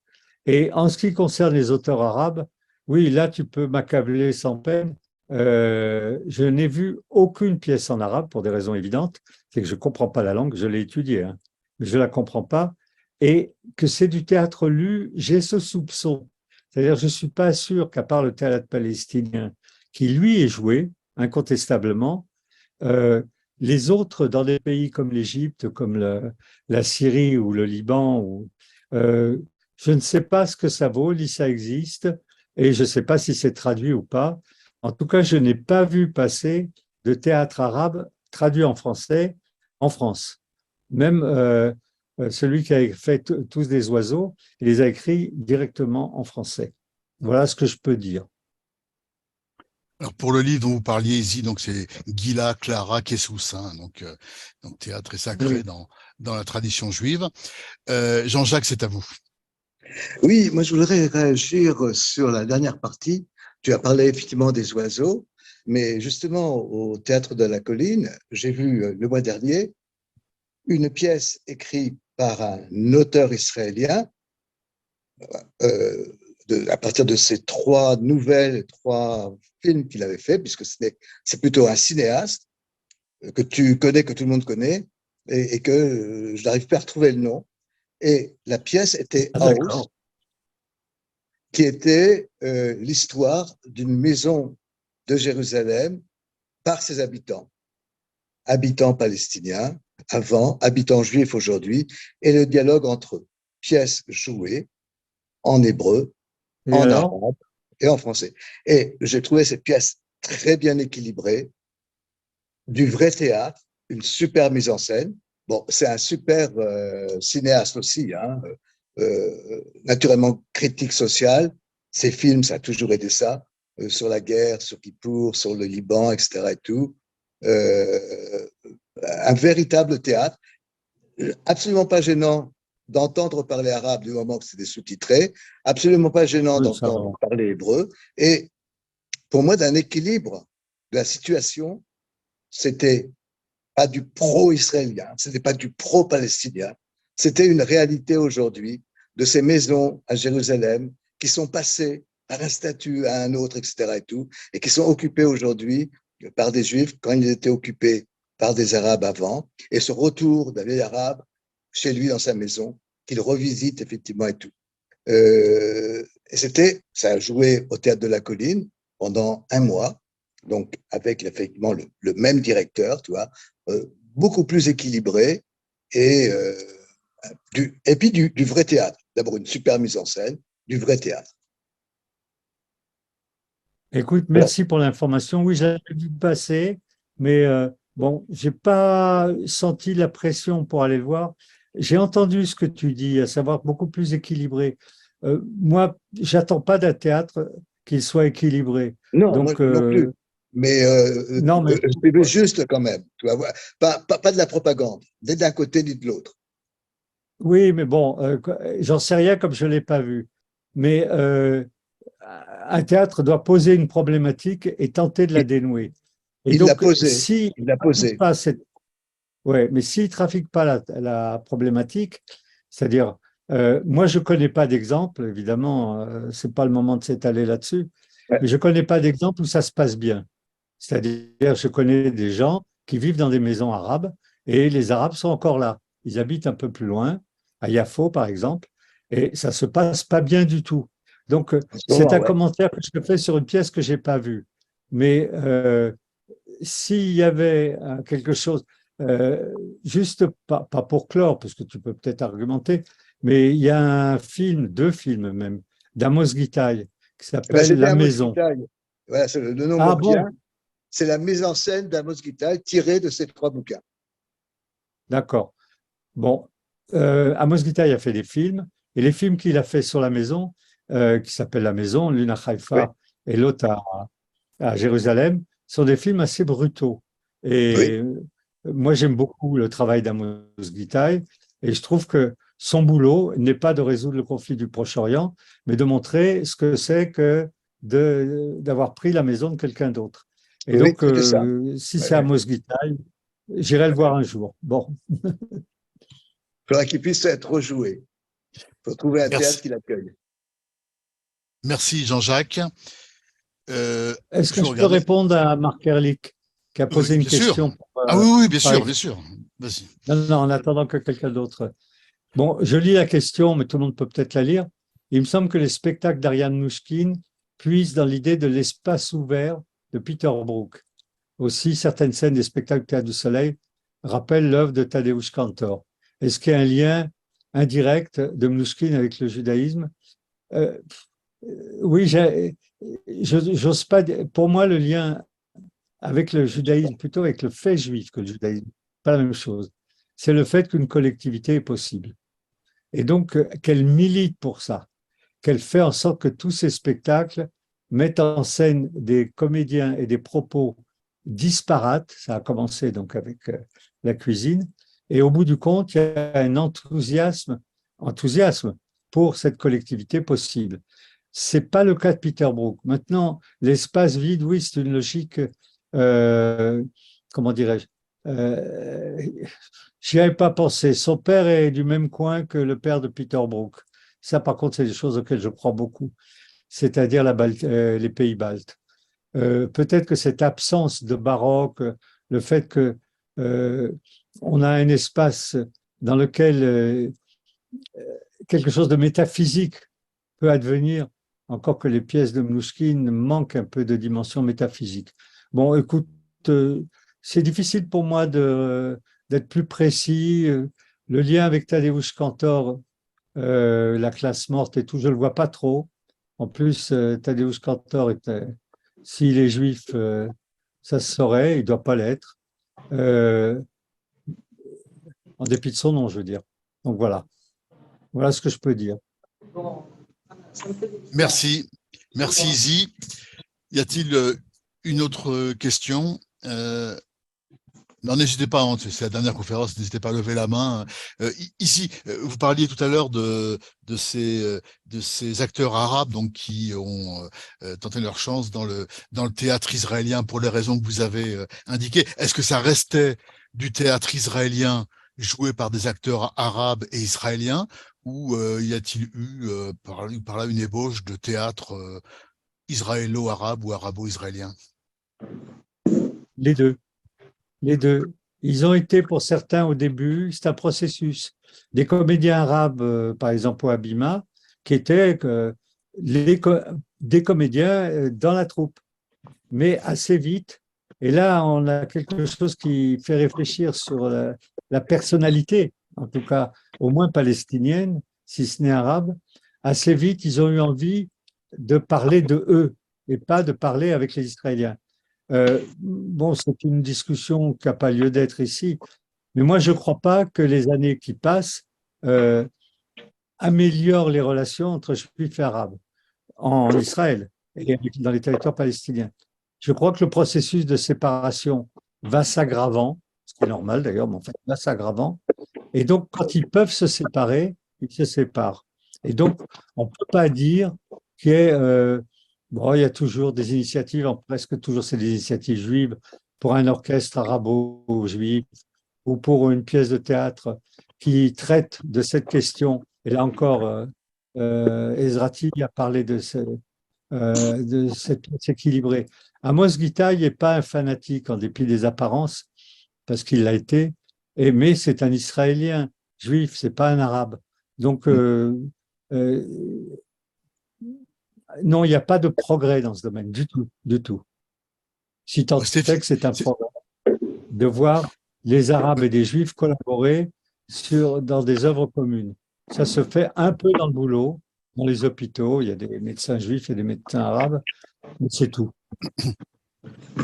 Et en ce qui concerne les auteurs arabes, oui, là, tu peux m'accabler sans peine. Je n'ai vu aucune pièce en arabe pour des raisons évidentes. C'est que je ne comprends pas la langue, je l'ai étudiée, hein, mais je ne la comprends pas. Et que c'est du théâtre lu, j'ai ce soupçon. C'est-à-dire, je ne suis pas sûr qu'à part le théâtre palestinien, qui lui est joué, incontestablement, euh, les autres, dans des pays comme l'Égypte, comme la Syrie ou le Liban, euh, je ne sais pas ce que ça vaut, ni ça existe, et je ne sais pas si c'est traduit ou pas. En tout cas, je n'ai pas vu passer de théâtre arabe traduit en français en France. Même celui qui a fait Tous des oiseaux, il les a écrits directement en français. Voilà ce que je peux dire. Alors pour le livre dont vous parliez ici, donc c'est Gila Clara Kessous, hein, donc théâtre et sacré Oui. dans la tradition juive. Jean-Jacques, c'est à vous. Oui, moi je voudrais réagir sur la dernière partie. Tu as parlé effectivement des oiseaux, mais justement au Théâtre de la Colline, j'ai vu le mois dernier une pièce écrite par un auteur israélien à partir de ces trois nouvelles, trois films qu'il avait fait, puisque c'est plutôt un cinéaste que tu connais, que tout le monde connaît, et que je n'arrive pas à retrouver le nom. Et la pièce était Ah, House, d'accord. qui était l'histoire d'une maison de Jérusalem par ses habitants, habitants palestiniens avant, habitants juifs aujourd'hui, et le dialogue entre eux. Pièce jouée en hébreu, Et en alors? arabe et en français. Et j'ai trouvé cette pièce très bien équilibrée, du vrai théâtre, une super mise en scène. Bon, c'est un super cinéaste aussi, hein, naturellement critique sociale. Ses films, ça a toujours été ça, sur la guerre, sur Kippour, sur le Liban, etc. Et tout. Euh, un véritable théâtre, absolument pas gênant d'entendre parler arabe du moment que c'était sous-titré, absolument pas gênant Oui, ça d'entendre va. parler hébreu. Et pour moi, d'un équilibre de la situation, c'était pas du pro-israélien, c'était pas du pro-palestinien, c'était une réalité aujourd'hui de ces maisons à Jérusalem qui sont passées par un statut à un autre, etc. et tout, et qui sont occupées aujourd'hui par des juifs quand ils étaient occupés par des arabes avant, et ce retour d'un vieil arabe chez lui dans sa maison, qu'il revisite effectivement et tout. Et ça a joué au Théâtre de la Colline pendant un mois, donc avec effectivement le même directeur, tu vois, beaucoup plus équilibré et, et puis du vrai théâtre. D'abord une super mise en scène, du vrai théâtre. Écoute, Voilà. merci pour l'information. Oui, j'avais vu passer, mais bon, j'ai pas senti la pression pour aller le voir. J'ai entendu ce que tu dis, à savoir beaucoup plus équilibré. Moi, j'attends pas d'un théâtre qu'il soit équilibré. Non, moi Donc, non plus. Mais non, mais c'est juste quand même. Tu vois, pas de la propagande, ni d'un côté ni de l'autre. oui, mais bon, j'en sais rien comme je l'ai pas vu. Mais un théâtre doit poser une problématique et tenter de la Il dénouer. Et il l'a donc, posé. si Il l'a posé. pas cette ouais, mais s'ils ne trafiquent pas la problématique, c'est-à-dire, moi je ne connais pas d'exemple, évidemment, ce n'est pas le moment de s'étaler là-dessus, Ouais. mais je ne connais pas d'exemple où ça se passe bien. C'est-à-dire, je connais des gens qui vivent dans des maisons arabes et les Arabes sont encore là. Ils habitent un peu plus loin, à Yafo par exemple, et ça se passe pas bien du tout. Donc, En ce c'est moment, un ouais. commentaire que je fais sur une pièce que j'ai pas vue. Mais s'il y avait quelque chose, euh, juste pas pour clore, parce que tu peux peut-être argumenter, mais il y a un film, deux films même, d'Amos Gitaï qui Eh ben, s'appelle c'était La Amos Maison. Gitaï. Voilà, c'est le nom me Ah revient. bon, C'est la mise en scène d'Amos Gitaï tirée de ces trois bouquins. d'accord. Bon, Amos Gitaï a fait des films, et les films qu'il a fait sur la maison, qui s'appellent La Maison, l'une à Oui, Haïfa et l'autre à Jérusalem, sont des films assez brutaux. oui, Et moi, j'aime beaucoup le travail d'Amos Gitaï, et je trouve que son boulot n'est pas de résoudre le conflit du Proche-Orient, mais de montrer ce que c'est que d'avoir pris la maison de quelqu'un d'autre. Et oui, donc, c'était ça. si Ouais, c'est ouais. Amos Gitaï, j'irai le voir un jour. Bon, Il faudra qu'il puisse être rejoué. Il faut trouver un théâtre Merci, qui l'accueille. merci Jean-Jacques. est-ce Je que vais je peux regarder. répondre à Marc Erlich, qui a Oui, posé une bien sûr. question Ah oui, oui, bien par sûr, écrit? bien sûr. Vas-y. Non, non, en attendant que quelqu'un d'autre. Bon, je lis la question, mais tout le monde peut peut-être la lire. Il me semble que les spectacles d'Ariane Mouchkine puisent dans l'idée de l'espace ouvert de Peter Brook. Aussi, certaines scènes des spectacles Théâtre du Soleil rappellent l'œuvre de Tadeusz Kantor. Est-ce qu'il y a un lien indirect de Mouchkine avec le judaïsme? Euh, oui, j'ose pas. Pour moi, le lien avec le judaïsme, plutôt avec le fait juif que le judaïsme, pas la même chose. C'est le fait qu'une collectivité est possible. Et donc, qu'elle milite pour ça, qu'elle fait en sorte que tous ces spectacles mettent en scène des comédiens et des propos disparates. Ça a commencé donc avec la cuisine. Et au bout du compte, il y a un enthousiasme pour cette collectivité possible. C'est pas le cas de Peter Brook. Maintenant, l'espace vide, oui, c'est une logique, euh, comment dirais-je, euh, j'y avais pas pensé. Son père est du même coin que le père de Peter Brook. Ça, par contre, c'est des choses auxquelles je crois beaucoup, c'est-à-dire les pays baltes. Peut-être que cette absence de baroque, le fait que euh, on a un espace dans lequel quelque chose de métaphysique peut advenir, encore que les pièces de Mnouchkine manquent un peu de dimension métaphysique. Bon, écoute, c'est difficile pour moi d'être plus précis. Le lien avec Tadeusz Kantor, la classe morte et tout, je ne le vois pas trop. En plus, Tadeusz Kantor, s'il est juif, ça se saurait, il ne doit pas l'être, euh, en dépit de son nom, je veux dire. Donc voilà, voilà ce que je peux dire. Merci. Merci, Izzy. Y a-t-il une autre question? Non, n'hésitez pas, hein, c'est la dernière conférence, n'hésitez pas à lever la main. Ici, vous parliez tout à l'heure de ces acteurs arabes donc, qui ont tenté leur chance dans le théâtre israélien pour les raisons que vous avez indiquées. Est-ce que ça restait du théâtre israélien joué par des acteurs arabes et israéliens ou y a-t-il eu par là une ébauche de théâtre israélo-arabe ou arabo-israélien? Les deux. Les deux. Ils ont été pour certains au début, c'est un processus. Des comédiens arabes, par exemple au Habima, qui étaient les des comédiens dans la troupe, mais assez vite. Et là, on a quelque chose qui fait réfléchir sur la personnalité, en tout cas au moins palestinienne, si ce n'est arabe. Assez vite, ils ont eu envie de parler de eux et pas de parler avec les Israéliens. Bon, c'est une discussion qui n'a pas lieu d'être ici, mais moi, je ne crois pas que les années qui passent euh, améliorent les relations entre juifs et arabes en Israël et dans les territoires palestiniens. Je crois que le processus de séparation va s'aggravant, ce qui est normal d'ailleurs, mais en fait, va s'aggravant. Et donc, quand ils peuvent se séparer, ils se séparent. Et donc, on ne peut pas dire qu'il y ait, bon, il y a toujours des initiatives, presque toujours c'est des initiatives juives, pour un orchestre arabo-juif ou pour une pièce de théâtre qui traite de cette question. Et là encore, Ezrati a parlé de cette pièce équilibrée. Amos Gitaï n'est pas un fanatique en dépit des apparences, parce qu'il l'a été, mais c'est un Israélien juif, c'est pas un Arabe. Donc, non, il n'y a pas de progrès dans ce domaine, du tout, du tout. Si tant est que c'est un progrès de voir les Arabes et les Juifs collaborer dans des œuvres communes. Ça se fait un peu dans le boulot, dans les hôpitaux, il y a des médecins juifs et des médecins arabes, mais c'est tout.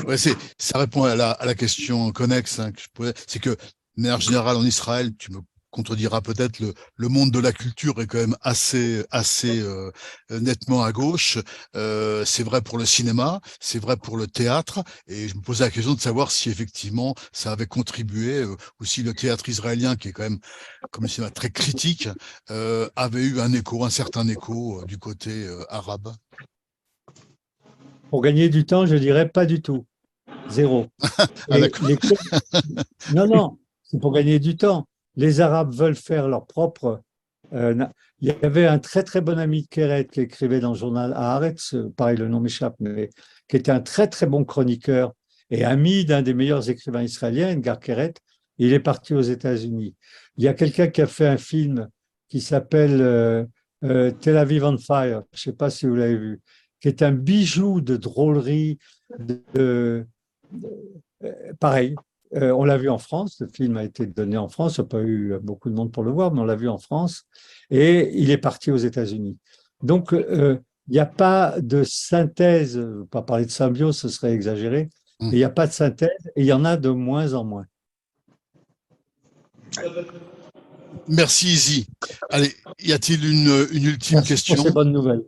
Ouais, ça répond à la question connexe que je posais. C'est que, de manière générale, en Israël, tu me contrediras peut-être, le monde de la culture est quand même assez nettement à gauche. C'est vrai pour le cinéma, c'est vrai pour le théâtre, et je me posais la question de savoir si effectivement ça avait contribué, ou si le théâtre israélien, qui est quand même comme un cinéma très critique, avait eu un certain écho du côté arabe. Pour gagner du temps, je dirais pas du tout. Zéro. Ah, d'accord. Non, c'est pour gagner du temps. Les Arabes veulent faire leur propre. Il y avait un très très bon ami de Keret qui écrivait dans le journal Haaretz, pareil, le nom m'échappe, mais qui était un très très bon chroniqueur et ami d'un des meilleurs écrivains israéliens, Edgar Keret. Il est parti aux États-Unis. Il y a quelqu'un qui a fait un film qui s'appelle Tel Aviv on Fire. Je ne sais pas si vous l'avez vu, qui est un bijou de drôlerie, pareil. On l'a vu en France, le film a été donné en France, il n'y a pas eu beaucoup de monde pour le voir, mais on l'a vu en France, et il est parti aux États-Unis. Donc, il n'y a pas de synthèse, je ne veux pas parler de symbiose, ce serait exagéré, mais il n'y a pas de synthèse, et il y en a de moins en moins. Merci Izzy. Allez, y a-t-il une ultime question? Pour ces bonnes nouvelles.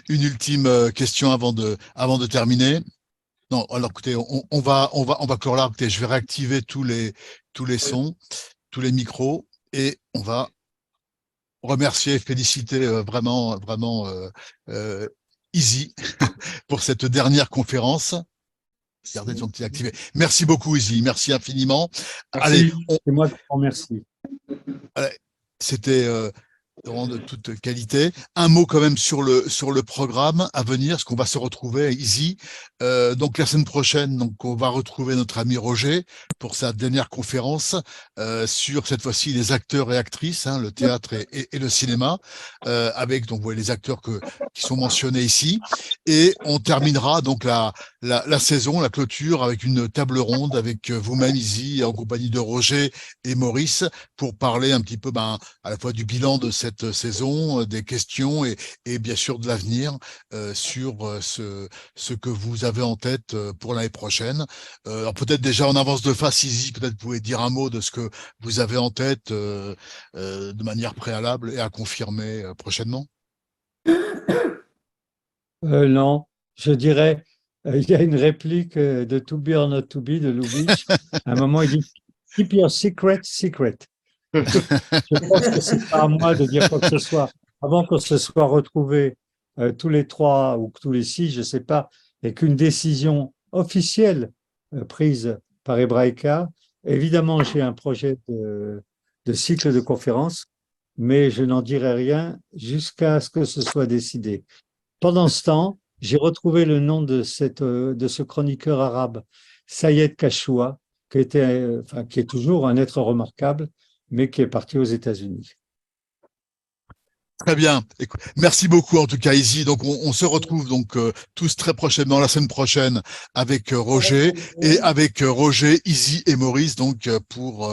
Une ultime question avant de terminer. Non, alors écoutez, on va clore là. Écoutez, je vais réactiver tous les sons, tous les micros, et on va remercier, féliciter vraiment Izzy pour cette dernière conférence. Regardez son petit activé. Merci beaucoup Izzy, merci infiniment. Merci. Allez, c'est moi qui vous remercie. C'était vraiment de toute qualité. Un mot quand même sur le programme à venir, parce qu'on va se retrouver Izzy. Donc la semaine prochaine, donc on va retrouver notre ami Roger pour sa dernière conférence sur cette fois-ci les acteurs et actrices, le théâtre et le cinéma, avec donc vous voyez les acteurs qui sont mentionnés ici. Et on terminera donc la saison, la clôture, avec une table ronde avec vous-même Izzy, en compagnie de Roger et Maurice, pour parler un petit peu à la fois du bilan de cette saison, des questions et bien sûr de l'avenir sur ce que vous avez en tête pour l'année prochaine. Alors peut-être déjà en avance de face, Izzy, peut-être vous pouvez dire un mot de ce que vous avez en tête de manière préalable et à confirmer prochainement. Non, je dirais, il y a une réplique de To Be or Not To Be de Lubitsch. À un moment, il dit Keep your secret secret. Je pense que c'est pas à moi de dire quoi que ce soit. Avant qu'on se soit retrouvés tous les 3 ou tous les 6, je ne sais pas, et qu'une décision officielle prise par Hebraïka. Évidemment, j'ai un projet de cycle de conférences, mais je n'en dirai rien jusqu'à ce que ce soit décidé. Pendant ce temps, j'ai retrouvé le nom de ce chroniqueur arabe, Sayed Kashoua, qui est toujours un être remarquable, mais qui est parti aux États-Unis. Très bien. Écoute, merci beaucoup en tout cas Izzy. Donc on se retrouve donc tous très prochainement la semaine prochaine avec Roger et avec Roger, Izzy et Maurice donc pour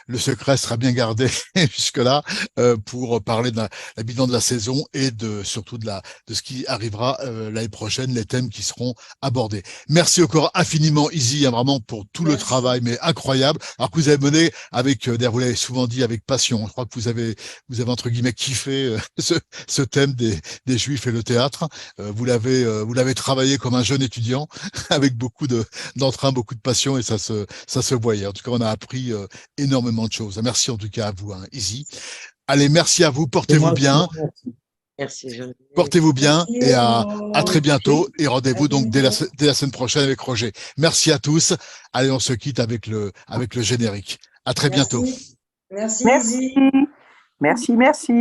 le secret sera bien gardé jusque là pour parler de la bilan de la saison et surtout de ce qui arrivera l'année prochaine, les thèmes qui seront abordés. Merci encore infiniment Izzy vraiment pour tout le travail mais incroyable. Alors que vous avez mené avec d'ailleurs vous l'avez souvent dit avec passion. Je crois que vous avez entre guillemets kiffé ce thème des Juifs et le théâtre. Vous l'avez travaillé comme un jeune étudiant avec beaucoup d'entrain, beaucoup de passion et ça se voyait. En tout cas, on a appris énormément de choses. Merci en tout cas à vous, Izzy. Allez, merci à vous. Portez-vous bien. Merci. Portez-vous bien et à très bientôt et rendez-vous donc dès la semaine prochaine avec Roger. Merci à tous. Allez, on se quitte avec le générique. À très bientôt. Merci. Merci. Merci.